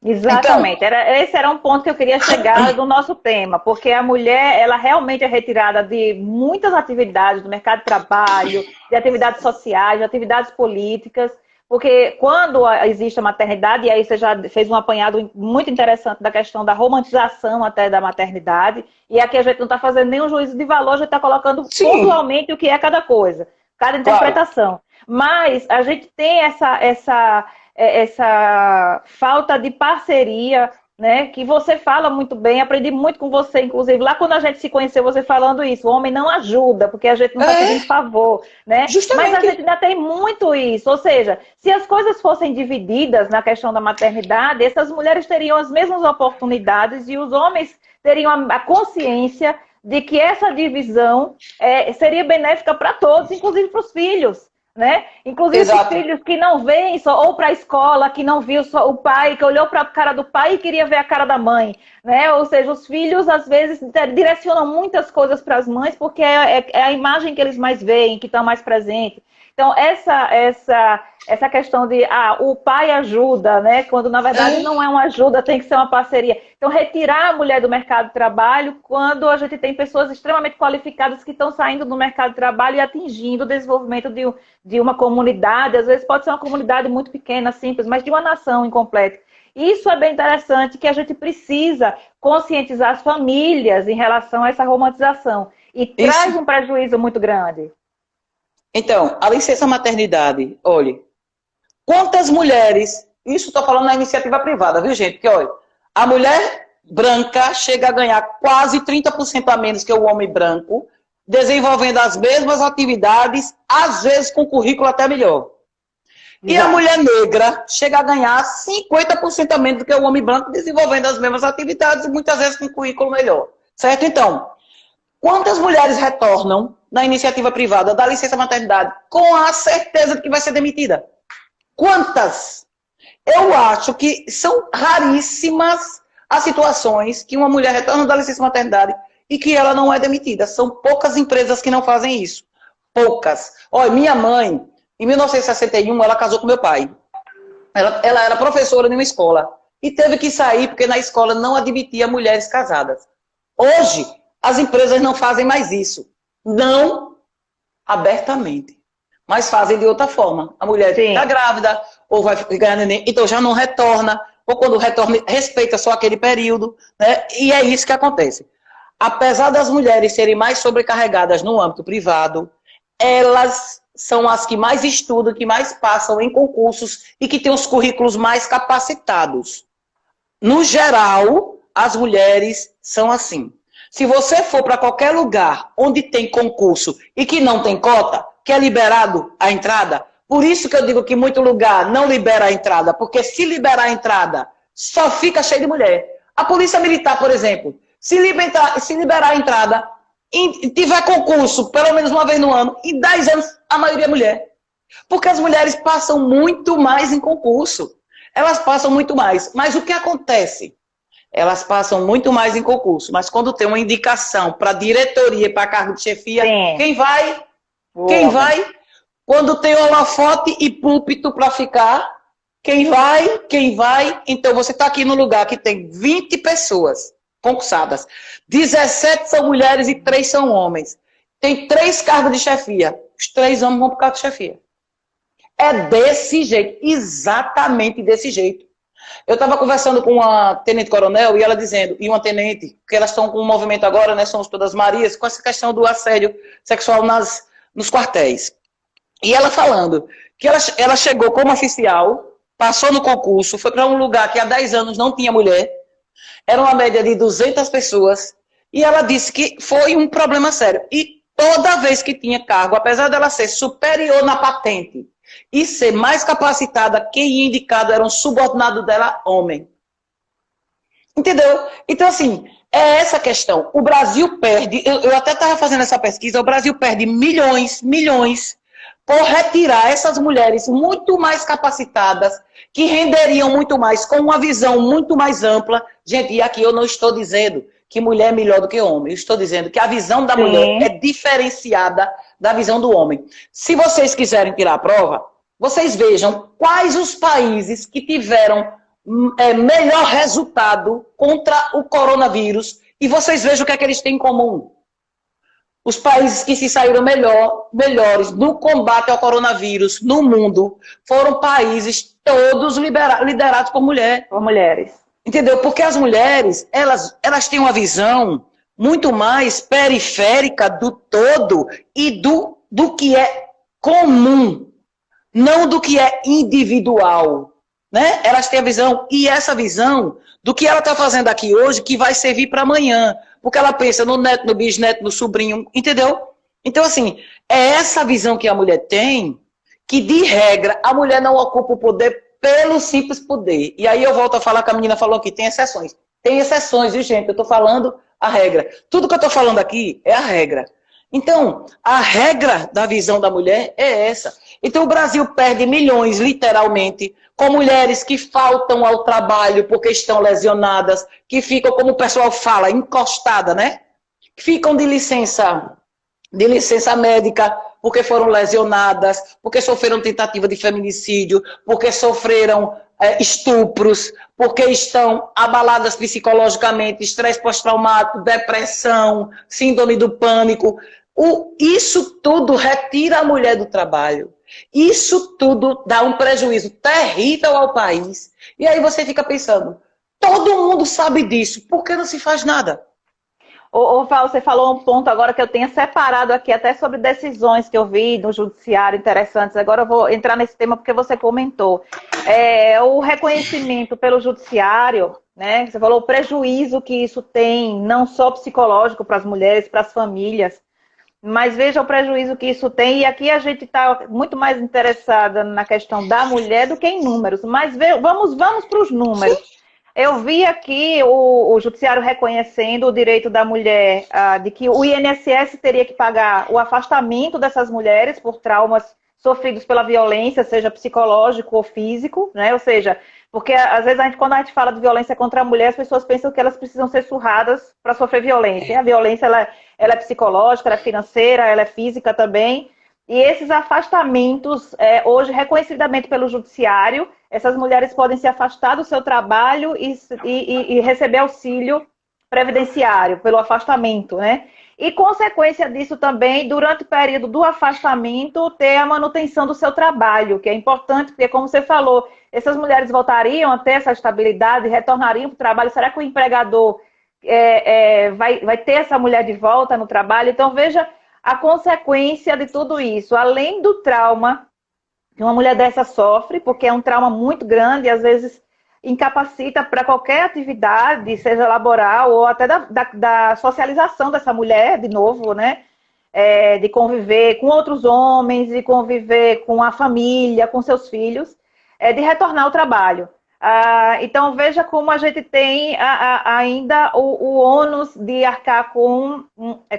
Exatamente. Então, esse era um ponto que eu queria chegar do nosso tema, porque a mulher, ela realmente é retirada de muitas atividades do mercado de trabalho, de atividades sociais, de atividades políticas, porque quando existe a maternidade, e aí você já fez um apanhado muito interessante da questão da romantização até da maternidade, e aqui a gente não está fazendo nenhum juízo de valor, a gente está colocando pontualmente o que é cada coisa, cada interpretação. Claro. Mas a gente tem essa falta de parceria, né, que você fala muito bem, aprendi muito com você, inclusive, lá quando a gente se conheceu, você falando isso, o homem não ajuda, porque a gente não está pedindo favor, né? Justamente. Mas a gente ainda tem muito isso, ou seja, se as coisas fossem divididas na questão da maternidade, essas mulheres teriam as mesmas oportunidades e os homens teriam a consciência de que essa divisão seria benéfica para todos, inclusive para os filhos. Né? Inclusive os filhos que não veem só, ou para a escola, que não viu só o pai, que olhou para a cara do pai e queria ver a cara da mãe, né? Ou seja, os filhos às vezes direcionam muitas coisas para as mães porque é a imagem que eles mais veem, que estão mais presentes. Então essa questão de o pai ajuda, né? Quando na verdade não é uma ajuda, tem que ser uma parceria. Então retirar a mulher do mercado de trabalho quando a gente tem pessoas extremamente qualificadas que estão saindo do mercado de trabalho e atingindo o desenvolvimento de uma comunidade, às vezes pode ser uma comunidade muito pequena, simples, mas de uma nação incompleta. Isso é bem interessante, que a gente precisa conscientizar as famílias em relação a essa romantização. E traz um prejuízo muito grande. Então, a licença maternidade, olha, quantas mulheres, isso estou falando na iniciativa privada, viu gente? Porque, olha, a mulher branca chega a ganhar quase 30% a menos que o homem branco, desenvolvendo as mesmas atividades, às vezes com currículo até melhor. E a mulher negra chega a ganhar 50% a menos do que o homem branco, desenvolvendo as mesmas atividades e muitas vezes com um currículo melhor. Certo? Então, quantas mulheres retornam na iniciativa privada da licença maternidade com a certeza de que vai ser demitida? Quantas? Eu acho que são raríssimas as situações que uma mulher retorna da licença maternidade e que ela não é demitida. São poucas empresas que não fazem isso. Poucas. Olha, minha mãe, em 1961, ela casou com meu pai. Ela era professora de uma escola e teve que sair porque na escola não admitia mulheres casadas. Hoje, as empresas não fazem mais isso. Não abertamente, mas fazem de outra forma. A mulher está grávida ou vai ganhar neném, então já não retorna, ou quando retorna, respeita só aquele período, né? E é isso que acontece. Apesar das mulheres serem mais sobrecarregadas no âmbito privado, elas são as que mais estudam, que mais passam em concursos e que têm os currículos mais capacitados. No geral, as mulheres são assim. Se você for para qualquer lugar onde tem concurso e que não tem cota, que é liberado a entrada, por isso que eu digo que muito lugar não libera a entrada, porque se liberar a entrada, só fica cheio de mulher. A polícia militar, por exemplo, se liberar a entrada e tiver concurso pelo menos uma vez no ano, em 10 anos a maioria é mulher. Porque as mulheres passam muito mais em concurso. Elas passam muito mais. Mas o que acontece? Elas passam muito mais em concurso. Mas quando tem uma indicação para diretoria, para cargo de chefia, quem vai? Quem vai? Quando tem holofote e púlpito para ficar, quem vai? Quem vai? Então você está aqui no lugar que tem 20 pessoas concursadas. 17 são mulheres e 3 são homens. Tem 3 cargos de chefia. Os 3 homens vão para o cargo de chefia. É desse jeito, exatamente desse jeito. Eu estava conversando com uma tenente-coronel e ela dizendo, e uma tenente, que elas estão com um movimento agora, né, somos todas Marias, com essa questão do assédio sexual nos quartéis. E ela falando que ela chegou como oficial, passou no concurso, foi para um lugar que há 10 anos não tinha mulher, era uma média de 200 pessoas, e ela disse que foi um problema sério. E toda vez que tinha cargo, apesar dela ser superior na patente e ser mais capacitada, quem ia indicado era um subordinado dela, homem. Entendeu? Então, assim, é essa questão. O Brasil perde, eu até estava fazendo essa pesquisa, o Brasil perde milhões por retirar essas mulheres muito mais capacitadas, que renderiam muito mais, com uma visão muito mais ampla. Gente, e aqui eu não estou dizendo que mulher é melhor do que homem. Eu estou dizendo que a visão da mulher é diferenciada da visão do homem. Se vocês quiserem tirar a prova, vocês vejam quais os países que tiveram melhor resultado contra o coronavírus e vocês vejam o que é que eles têm em comum. Os países que se saíram melhores no combate ao coronavírus no mundo foram países todos liderados por mulheres. Entendeu? Porque as mulheres, elas têm uma visão muito mais periférica do todo e do que é comum, não do que é individual. Né? Elas têm a visão, e essa visão do que ela está fazendo aqui hoje, que vai servir para amanhã. Porque ela pensa no neto, no bisneto, no sobrinho, entendeu? Então, assim, é essa visão que a mulher tem, que, de regra, a mulher não ocupa o poder pelo simples poder. E aí eu volto a falar que a menina falou que tem exceções. Tem exceções, viu, gente? Eu estou falando a regra. Tudo que eu estou falando aqui é a regra. Então, a regra da visão da mulher é essa. Então, o Brasil perde milhões, literalmente, com mulheres que faltam ao trabalho porque estão lesionadas, que ficam, como o pessoal fala, encostadas, né? Que ficam de licença médica porque foram lesionadas, porque sofreram tentativa de feminicídio, porque sofreram estupros, porque estão abaladas psicologicamente, estresse pós-traumático, depressão, síndrome do pânico. Isso tudo retira a mulher do trabalho. Isso tudo dá um prejuízo terrível ao país. E aí você fica pensando, todo mundo sabe disso, por que não se faz nada? Ô Val, você falou um ponto agora que eu tenho separado aqui, até sobre decisões que eu vi no judiciário interessantes. Agora eu vou entrar nesse tema porque você comentou. O reconhecimento pelo judiciário, né? Você falou o prejuízo que isso tem, não só psicológico para as mulheres, para as famílias. mas veja o prejuízo que isso tem, e aqui a gente está muito mais interessada na questão da mulher do que em números, mas vamos para os números. Eu vi aqui o Judiciário reconhecendo o direito da mulher, de que o INSS teria que pagar o afastamento dessas mulheres por traumas sofridos pela violência, seja psicológico ou físico, né? Ou seja, porque às vezes quando a gente fala de violência contra a mulher, as pessoas pensam que elas precisam ser surradas para sofrer violência. E a violência ela é psicológica, ela é financeira, ela é física também. E esses afastamentos, hoje, reconhecidamente pelo judiciário, essas mulheres podem se afastar do seu trabalho e receber auxílio previdenciário pelo afastamento, né? E, consequência disso também, durante o período do afastamento, ter a manutenção do seu trabalho, que é importante, porque, como você falou, essas mulheres voltariam a ter essa estabilidade, retornariam para o trabalho. Será que o empregador vai ter essa mulher de volta no trabalho? Então, veja a consequência de tudo isso. Além do trauma que uma mulher dessa sofre, porque é um trauma muito grande, e às vezes incapacita para qualquer atividade, seja laboral ou até da socialização dessa mulher, de novo, né? De conviver com outros homens, de conviver com a família, com seus filhos, de retornar ao trabalho. Então, veja como a gente tem ainda o ônus de arcar com...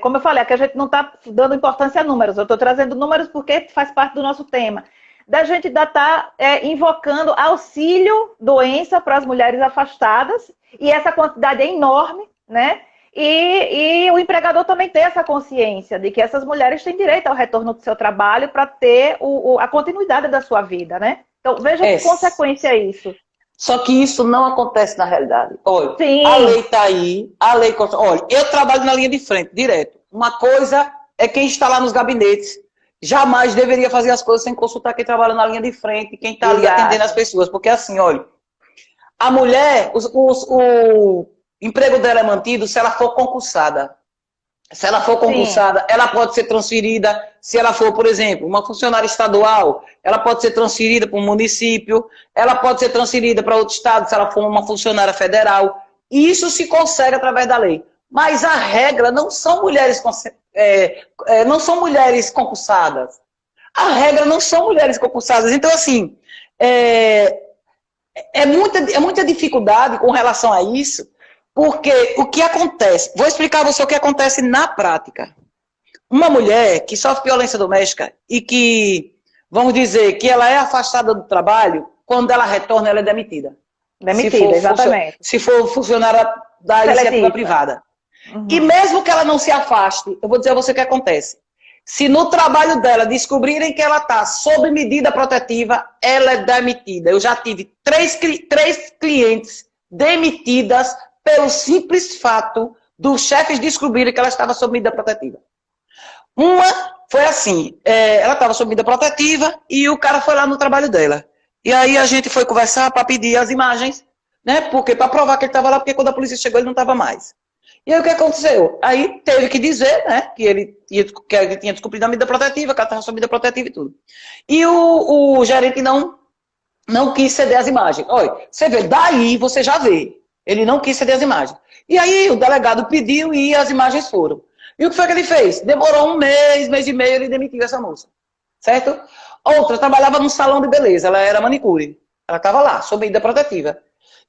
como eu falei, aqui a gente não está dando importância a números, eu estou trazendo números porque faz parte do nosso tema. Da gente ainda estar invocando auxílio doença para as mulheres afastadas, e essa quantidade é enorme, né? E o empregador também tem essa consciência de que essas mulheres têm direito ao retorno do seu trabalho para ter a continuidade da sua vida, né? Então, veja que consequência é isso. Só que isso não acontece na realidade. Olha, Sim. A lei está aí, a lei... Olha, eu trabalho na linha de frente, direto. Uma coisa é quem está lá nos gabinetes. Jamais deveria fazer as coisas sem consultar quem trabalha na linha de frente, quem está ali atendendo as pessoas. Porque assim, olha, a mulher, o emprego dela é mantido se ela for concursada. Se ela for concursada, ela pode ser transferida. Se ela for, por exemplo, uma funcionária estadual, ela pode ser transferida para um município, ela pode ser transferida para outro estado, se ela for uma funcionária federal. Isso se consegue através da lei. Mas a regra não são mulheres, não são mulheres concursadas. A regra não são mulheres concursadas. Então, assim, muita dificuldade com relação a isso, porque o que acontece... Vou explicar a você o que acontece na prática. Uma mulher que sofre violência doméstica e que, vamos dizer, que ela é afastada do trabalho, quando ela retorna, ela é demitida. Demitida, exatamente. Se for funcionária da iniciativa privada. Uhum. E mesmo que ela não se afaste, eu vou dizer a você o que acontece. Se no trabalho dela descobrirem que ela está sob medida protetiva, ela é demitida. Eu já tive três clientes demitidas pelo simples fato dos chefes descobrirem que ela estava sob medida protetiva. Uma foi assim, ela estava sob medida protetiva e o cara foi lá no trabalho dela. E aí a gente foi conversar para pedir as imagens, né? Porque para provar que ele estava lá, porque quando a polícia chegou ele não estava mais. E aí o que aconteceu? Aí teve que dizer, né, que ele tinha descumprido a medida protetiva, que ela estava sob medida protetiva e tudo. E o gerente não quis ceder as imagens. Olha, você vê, daí você já vê. Ele não quis ceder as imagens. E aí o delegado pediu e as imagens foram. E o que foi que ele fez? Demorou um mês e meio, ele demitiu essa moça. Certo? Outra trabalhava num salão de beleza, ela era manicure. Ela estava lá, sob medida protetiva.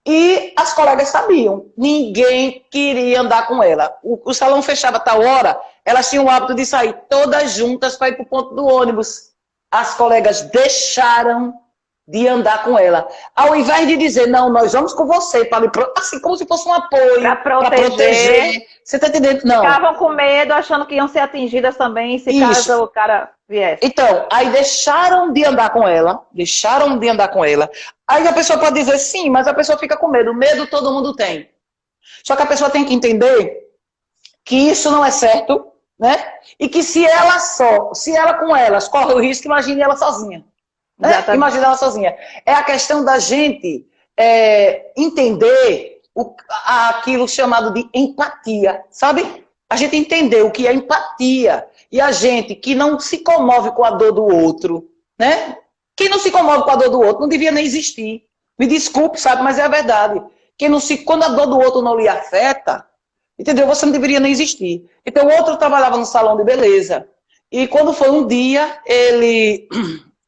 E as colegas sabiam, ninguém queria andar com ela. O salão fechava a tal hora, elas tinham o hábito de sair todas juntas para ir para o ponto do ônibus. As colegas deixaram de andar com ela. Ao invés de dizer, não, nós vamos com você, assim, como se fosse um apoio para proteger. Você está entendendo? Não. Ficavam com medo, achando que iam ser atingidas também, se caso o cara viesse. Então, aí deixaram de andar com ela, Aí a pessoa pode dizer, sim, mas a pessoa fica com medo. Medo todo mundo tem. Só que a pessoa tem que entender que isso não é certo, né? E que se ela com elas corre o risco, imagine ela sozinha. Né? Imagina ela sozinha. É a questão da gente entender aquilo chamado de empatia, sabe? A gente entender o que é empatia. E a gente que não se comove com a dor do outro, né? Quem não se comove com a dor do outro não devia nem existir. Me desculpe, sabe? Mas é a verdade. Quando a dor do outro não lhe afeta, Entendeu? Você não deveria nem existir. Então, o outro trabalhava no salão de beleza. E quando foi um dia,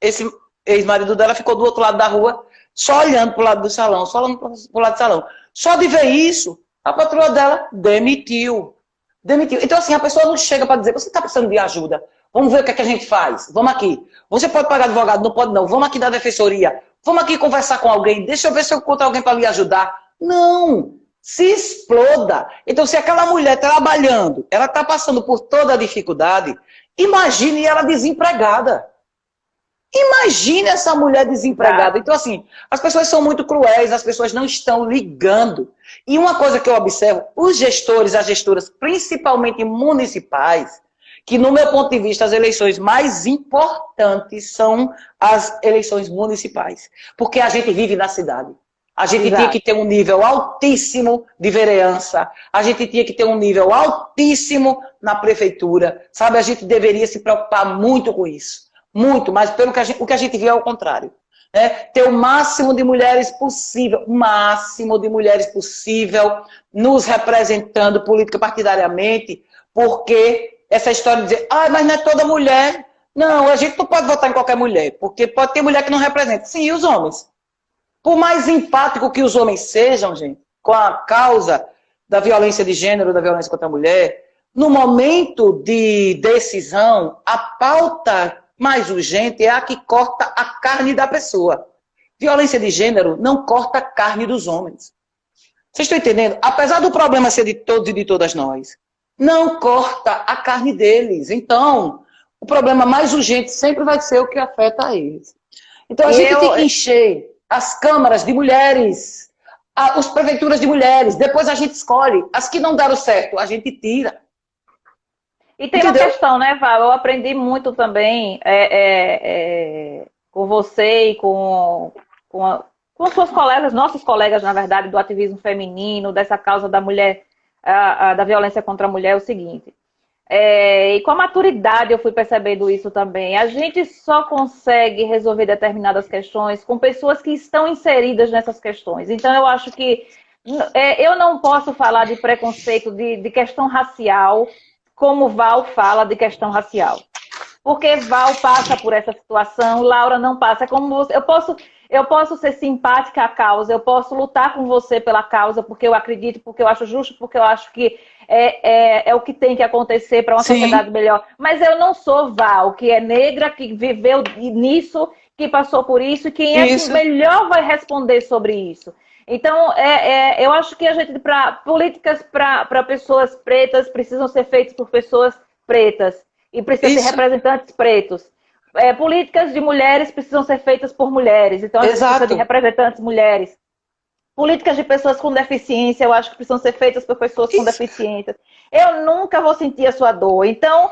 esse ex-marido dela ficou do outro lado da rua, só olhando para o lado do salão, só olhando para o lado do salão. Só de ver isso, a patroa dela demitiu. Demitiu. Então, assim, a pessoa não chega para dizer, você está precisando de ajuda, vamos ver o que é que a gente faz, vamos aqui. Você pode pagar advogado? Não pode não. Vamos aqui da defensoria, vamos aqui conversar com alguém, deixa eu ver se eu encontro alguém para lhe ajudar. Não, se exploda. Então, se aquela mulher trabalhando, ela está passando por toda a dificuldade, imagine ela desempregada. Imagine essa mulher desempregada. Então, assim, as pessoas são muito cruéis, as pessoas não estão ligando. E uma coisa que eu observo, os gestores, as gestoras, principalmente municipais, que no meu ponto de vista as eleições mais importantes são as eleições municipais. Porque a gente vive na cidade. A gente tinha que ter um nível altíssimo de vereança, a gente tinha que ter um nível altíssimo na prefeitura, sabe? A gente deveria se preocupar muito com isso. Muito, mas pelo que o que a gente vê é o contrário. Né? Ter o máximo de mulheres possível, nos representando política partidariamente, porque essa história de dizer, mas não é toda mulher. Não, a gente não pode votar em qualquer mulher, porque pode ter mulher que não representa. Sim, e os homens? Por mais empático que os homens sejam, gente, com a causa da violência de gênero, da violência contra a mulher, no momento de decisão, a pauta mais urgente é a que corta a carne da pessoa. Violência de gênero não corta a carne dos homens. Vocês estão entendendo? Apesar do problema ser de todos e de todas nós, não corta a carne deles. Então, o problema mais urgente sempre vai ser o que afeta a eles. Então, a gente tem que encher as câmaras de mulheres, as prefeituras de mulheres, depois a gente escolhe. As que não deram certo, a gente tira. E tem uma questão, né, Val? Eu aprendi muito também com você e com suas colegas, nossos colegas, na verdade, do ativismo feminino, dessa causa da mulher, da violência contra a mulher, é o seguinte. E com a maturidade eu fui percebendo isso também. A gente só consegue resolver determinadas questões com pessoas que estão inseridas nessas questões. Então, eu acho que eu não posso falar de preconceito, de questão racial, como Val fala de questão racial. Porque Val passa por essa situação, Laura não passa. Como você, eu posso ser simpática à causa, eu posso lutar com você pela causa, porque eu acredito, porque eu acho justo, porque eu acho que é o que tem que acontecer para uma sociedade melhor. Mas eu não sou Val, que é negra, que viveu nisso, que passou por isso, e quem é que melhor vai responder sobre isso? Então, eu acho que a gente, políticas para pessoas pretas precisam ser feitas por pessoas pretas e precisam ser representantes pretos. Políticas de mulheres precisam ser feitas por mulheres, então a gente precisa de representantes mulheres. Políticas de pessoas com deficiência, eu acho que precisam ser feitas por pessoas com deficiência. Eu nunca vou sentir a sua dor. Então,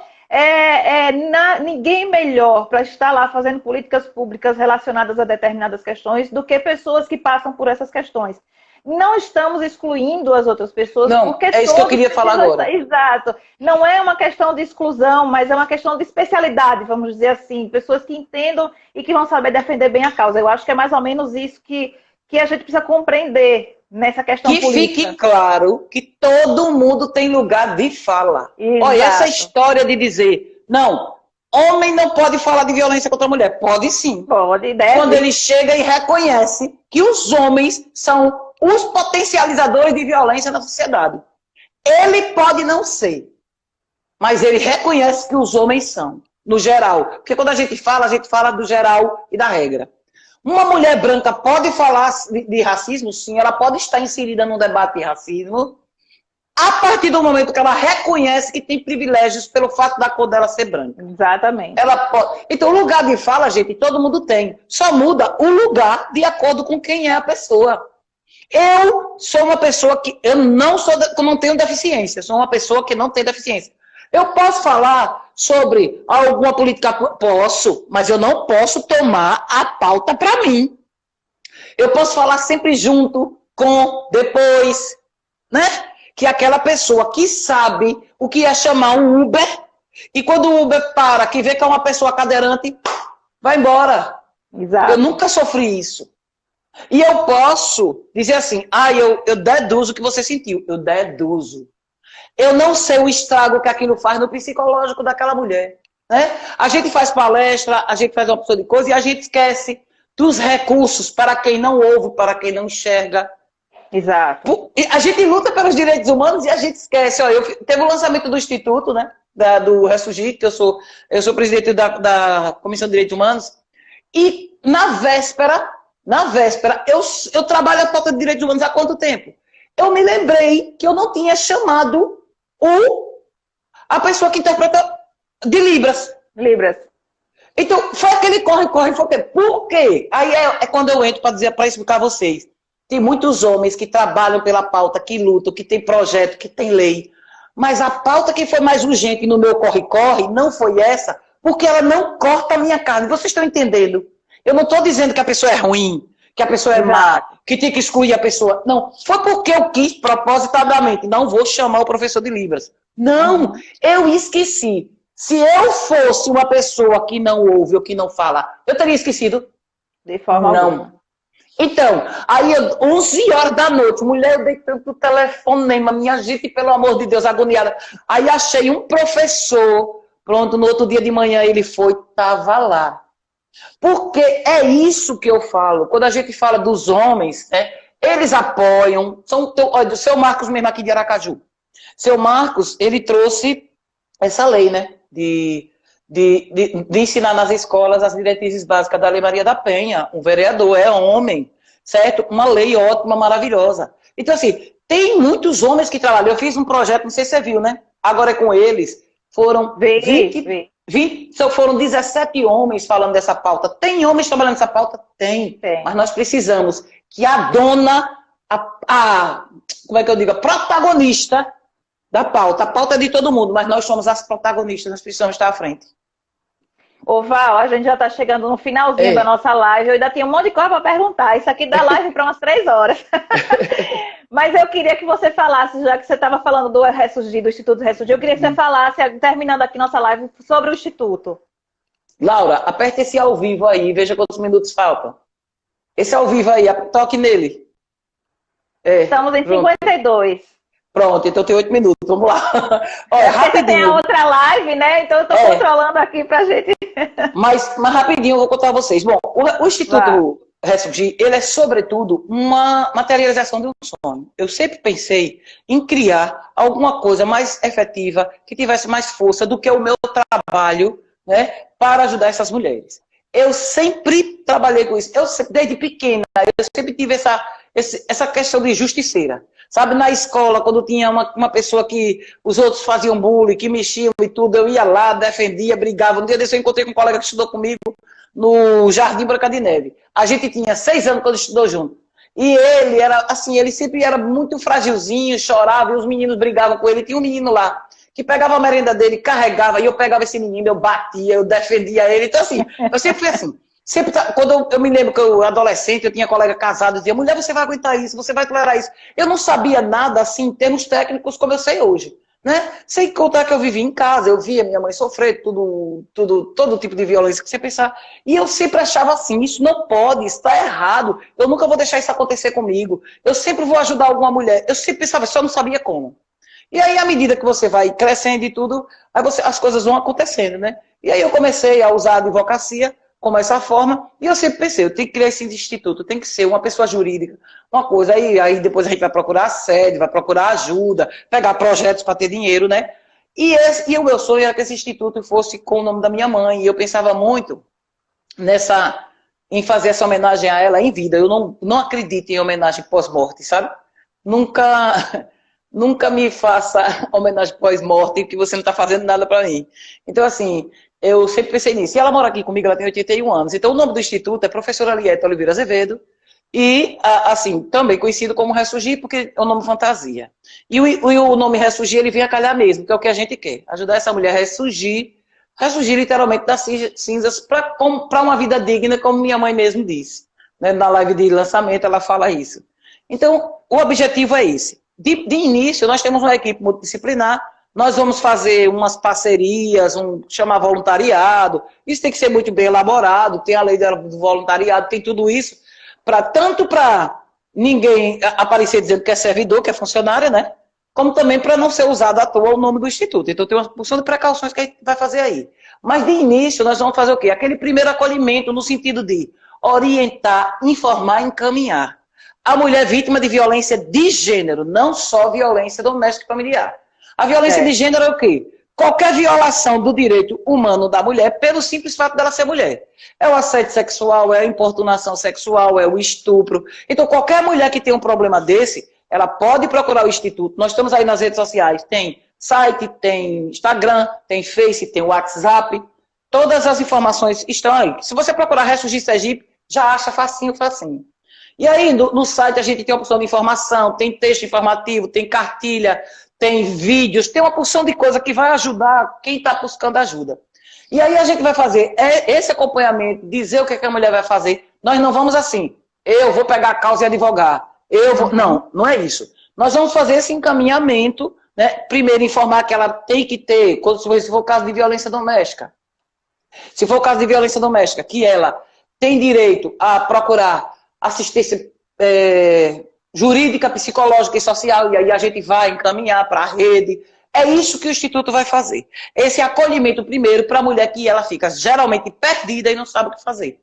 ninguém melhor para estar lá fazendo políticas públicas relacionadas a determinadas questões do que pessoas que passam por essas questões. Não estamos excluindo as outras pessoas. Não, porque é isso que eu queria falar agora. Exato. Não é uma questão de exclusão, mas é uma questão de especialidade, vamos dizer assim. Pessoas que entendam e que vão saber defender bem a causa. Eu acho que é mais ou menos isso que a gente precisa compreender nessa questão política. Que fique claro que todo mundo tem lugar de fala. Exato. Olha, essa história de dizer, não, homem não pode falar de violência contra a mulher. Pode sim. Pode, deve. Quando ele chega e reconhece que os homens são os potencializadores de violência na sociedade. Ele pode não ser, mas ele reconhece que os homens são, no geral. Porque quando a gente fala do geral e da regra. Uma mulher branca pode falar de racismo? Sim, ela pode estar inserida num debate de racismo a partir do momento que ela reconhece que tem privilégios pelo fato da cor dela ser branca. Exatamente. Ela pode... Então, o lugar de fala, gente, todo mundo tem. Só muda o lugar de acordo com quem é a pessoa. Eu sou uma pessoa que eu não tenho deficiência, sou uma pessoa que não tem deficiência. Eu posso falar sobre alguma política? Posso, mas eu não posso tomar a pauta para mim. Eu posso falar sempre junto, com, depois, né? Que aquela pessoa que sabe o que é chamar um Uber, e quando o Uber para, que vê que é uma pessoa cadeirante, vai embora. Exato. Eu nunca sofri isso. E eu posso dizer assim, eu deduzo o que você sentiu. Eu deduzo. Eu não sei o estrago que aquilo faz no psicológico daquela mulher. Né? A gente faz palestra, a gente faz uma opção de coisa e a gente esquece dos recursos para quem não ouve, para quem não enxerga. Exato. A gente luta pelos direitos humanos e a gente esquece. Olha, teve o lançamento do Instituto, né, do Ressurgir, que eu sou presidente da Comissão de Direitos Humanos, e na véspera, eu trabalho a pauta de direitos humanos há quanto tempo? Eu me lembrei que eu não tinha chamado a pessoa que interpreta de Libras. Libras. Então, foi aquele corre-corre, foi o quê? Por quê? Aí é quando eu entro para explicar a vocês. Tem muitos homens que trabalham pela pauta, que lutam, que tem projeto, que tem lei. Mas a pauta que foi mais urgente no meu corre-corre não foi essa, porque ela não corta a minha carne. Vocês estão entendendo? Eu não estou dizendo que a pessoa é ruim, que a pessoa é má, que tem que excluir a pessoa. Não, foi porque eu quis propositadamente. Não vou chamar o professor de Libras. Não, eu esqueci. Se eu fosse uma pessoa que não ouve ou que não fala, eu teria esquecido? De forma alguma. Então, aí 11 horas da noite, mulher, eu dei tanto telefonema, minha gente, pelo amor de Deus, agoniada. Aí achei um professor, pronto, no outro dia de manhã ele foi, estava lá. Porque é isso que eu falo, quando a gente fala dos homens, né, eles apoiam, olha, o seu Marcos mesmo aqui de Aracaju. Seu Marcos, ele trouxe essa lei, né, de ensinar nas escolas as diretrizes básicas da Lei Maria da Penha. Um vereador é homem, certo? Uma lei ótima, maravilhosa. Então, assim, tem muitos homens que trabalham. Eu fiz um projeto, não sei se você viu, né? Agora é com eles. Foram 20, foram 17 homens falando dessa pauta. Tem homens trabalhando nessa pauta? Tem. Mas nós precisamos que a dona, como é que eu digo? A protagonista da pauta. A pauta é de todo mundo, mas nós somos as protagonistas, nós precisamos estar à frente. Ô Val, a gente já está chegando no finalzinho da nossa live. Eu ainda tenho um monte de coisa para perguntar. Isso aqui dá live para umas 3 horas. Mas eu queria que você falasse, já que você estava falando do Ressurgir, do Instituto Ressurgir, eu queria que você falasse, terminando aqui nossa live, sobre o Instituto. Laura, aperte esse ao vivo aí, veja quantos minutos faltam. Esse ao vivo aí, toque nele. Estamos em 52. Pronto, então tem 8 minutos, vamos lá. Olha, rapidinho. Tem a outra live, né? Então eu estou controlando aqui pra gente. Mas rapidinho eu vou contar a vocês. Bom, o Instituto Ressurgir, ele é sobretudo uma materialização de um sonho. Eu sempre pensei em criar alguma coisa mais efetiva, que tivesse mais força do que o meu trabalho, né, para ajudar essas mulheres. Eu sempre trabalhei com isso. Desde pequena, eu sempre tive essa questão de justiceira. Sabe, na escola, quando tinha uma pessoa que os outros faziam bullying, que mexiam e tudo, eu ia lá, defendia, brigava. Um dia desse eu encontrei com um colega que estudou comigo no Jardim Branca de Neve. A gente tinha 6 anos quando estudou junto. E ele era assim, ele sempre era muito fragilzinho, chorava, e os meninos brigavam com ele. Tinha um menino lá que pegava a merenda dele, carregava, e eu pegava esse menino, eu batia, eu defendia ele. Então, assim, eu sempre fui assim. Sempre, quando eu me lembro que eu, adolescente, eu tinha colega casado, dizia, mulher, você vai aguentar isso, você vai tolerar isso. Eu não sabia nada, assim, em termos técnicos, como eu sei hoje, né? Sem contar que eu vivia em casa, eu via minha mãe sofrer, todo tipo de violência que você pensar. E eu sempre achava assim, isso não pode, isso está errado, eu nunca vou deixar isso acontecer comigo, eu sempre vou ajudar alguma mulher. Eu sempre pensava, só não sabia como. E aí, à medida que você vai crescendo e tudo, aí as coisas vão acontecendo, né? E aí eu comecei a usar a advocacia como essa forma, e eu sempre pensei, eu tenho que criar esse instituto, tem que ser uma pessoa jurídica, uma coisa, aí depois a gente vai procurar a sede, vai procurar ajuda, pegar projetos para ter dinheiro, né? E o meu sonho era que esse instituto fosse com o nome da minha mãe, e eu pensava muito em fazer essa homenagem a ela em vida. Eu não acredito em homenagem pós-morte, sabe? Nunca me faça homenagem pós-morte, que você não está fazendo nada para mim. Então, assim, eu sempre pensei nisso. E ela mora aqui comigo, ela tem 81 anos. Então, o nome do instituto é Professora Lieta Oliveira Azevedo. E, assim, também conhecido como Ressurgir, porque é um nome fantasia. E o nome Ressurgir, ele vem a calhar mesmo, que é o que a gente quer. Ajudar essa mulher a ressurgir literalmente das cinzas para uma vida digna, como minha mãe mesmo disse. Né? Na live de lançamento, ela fala isso. Então, o objetivo é esse. De início, nós temos uma equipe multidisciplinar. Nós vamos fazer umas parcerias, chamar voluntariado. Isso tem que ser muito bem elaborado. Tem a lei do voluntariado, tem tudo isso. Tanto para ninguém aparecer dizendo que é servidor, que é funcionária, né? como também para não ser usado à toa o nome do Instituto. Então tem uma porção de precauções que a gente vai fazer aí. Mas de início nós vamos fazer o quê? Aquele primeiro acolhimento no sentido de orientar, informar, encaminhar. A mulher vítima de violência de gênero, não só violência doméstica e familiar. A violência de gênero é o quê? Qualquer violação do direito humano da mulher pelo simples fato dela ser mulher. É o assédio sexual, é a importunação sexual, é o estupro. Então qualquer mulher que tem um problema desse, ela pode procurar o Instituto. Nós estamos aí nas redes sociais, tem site, tem Instagram, tem Face, tem WhatsApp. Todas as informações estão aí. Se você procurar Ressurgir Sergipe, já acha facinho, facinho. E aí, no site a gente tem a opção de informação, tem texto informativo, tem cartilha, tem vídeos, tem uma porção de coisa que vai ajudar quem está buscando ajuda. E aí a gente vai fazer esse acompanhamento, dizer o que a mulher vai fazer. Nós não vamos assim, eu vou pegar a causa e advogar. Não, não é isso. Nós vamos fazer esse encaminhamento, né? Primeiro informar que ela tem que ter, se for o caso de violência doméstica. Se for o caso de violência doméstica, que ela tem direito a procurar assistência jurídica, psicológica e social, e aí a gente vai encaminhar para a rede. É isso que o Instituto vai fazer. Esse acolhimento primeiro para a mulher que ela fica geralmente perdida e não sabe o que fazer.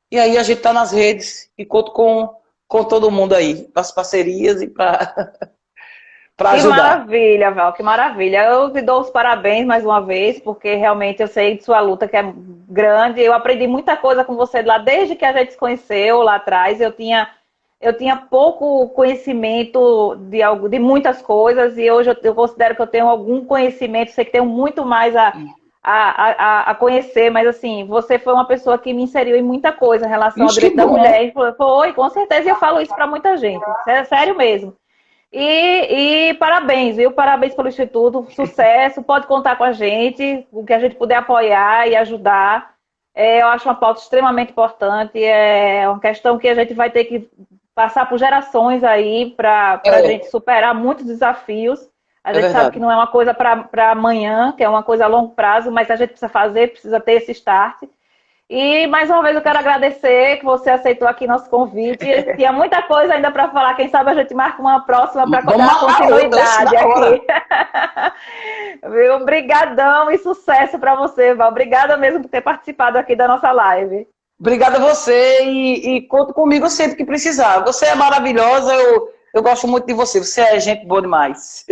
E aí a gente está nas redes e conto com todo mundo aí, para as parcerias e para ajudar. Que maravilha, Val, que maravilha. Eu te dou os parabéns mais uma vez, porque realmente eu sei de sua luta, que é grande. Eu aprendi muita coisa com você lá, desde que a gente se conheceu lá atrás. Eu tinha pouco conhecimento de muitas coisas, e hoje eu considero que eu tenho algum conhecimento, sei que tenho muito mais a conhecer, mas assim, você foi uma pessoa que me inseriu em muita coisa em relação ao direito da mulher. Foi, com certeza, e eu falo isso para muita gente. É sério mesmo. E parabéns, viu? Parabéns pelo Instituto, sucesso, pode contar com a gente, o que a gente puder apoiar e ajudar. Eu acho uma pauta extremamente importante, é uma questão que a gente vai ter que passar por gerações aí para a gente superar muitos desafios. A gente sabe que não é uma coisa para amanhã, que é uma coisa a longo prazo, mas a gente precisa fazer, precisa ter esse start. E, mais uma vez, eu quero agradecer que você aceitou aqui nosso convite. Tinha muita coisa ainda para falar. Quem sabe a gente marca uma próxima para dar continuidade aqui. Viu? Obrigadão e sucesso para você, Val. Obrigada mesmo por ter participado aqui da nossa live. Obrigada a você e conto comigo sempre que precisar. Você é maravilhosa, eu gosto muito de você. Você é gente boa demais.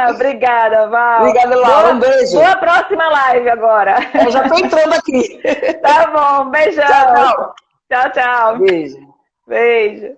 Obrigada, Val. Obrigada, Laura. Um beijo. Boa próxima live agora. Eu já estou entrando aqui. Tá bom, beijão. Tchau, tchau. Tchau, tchau. Beijo. Beijo.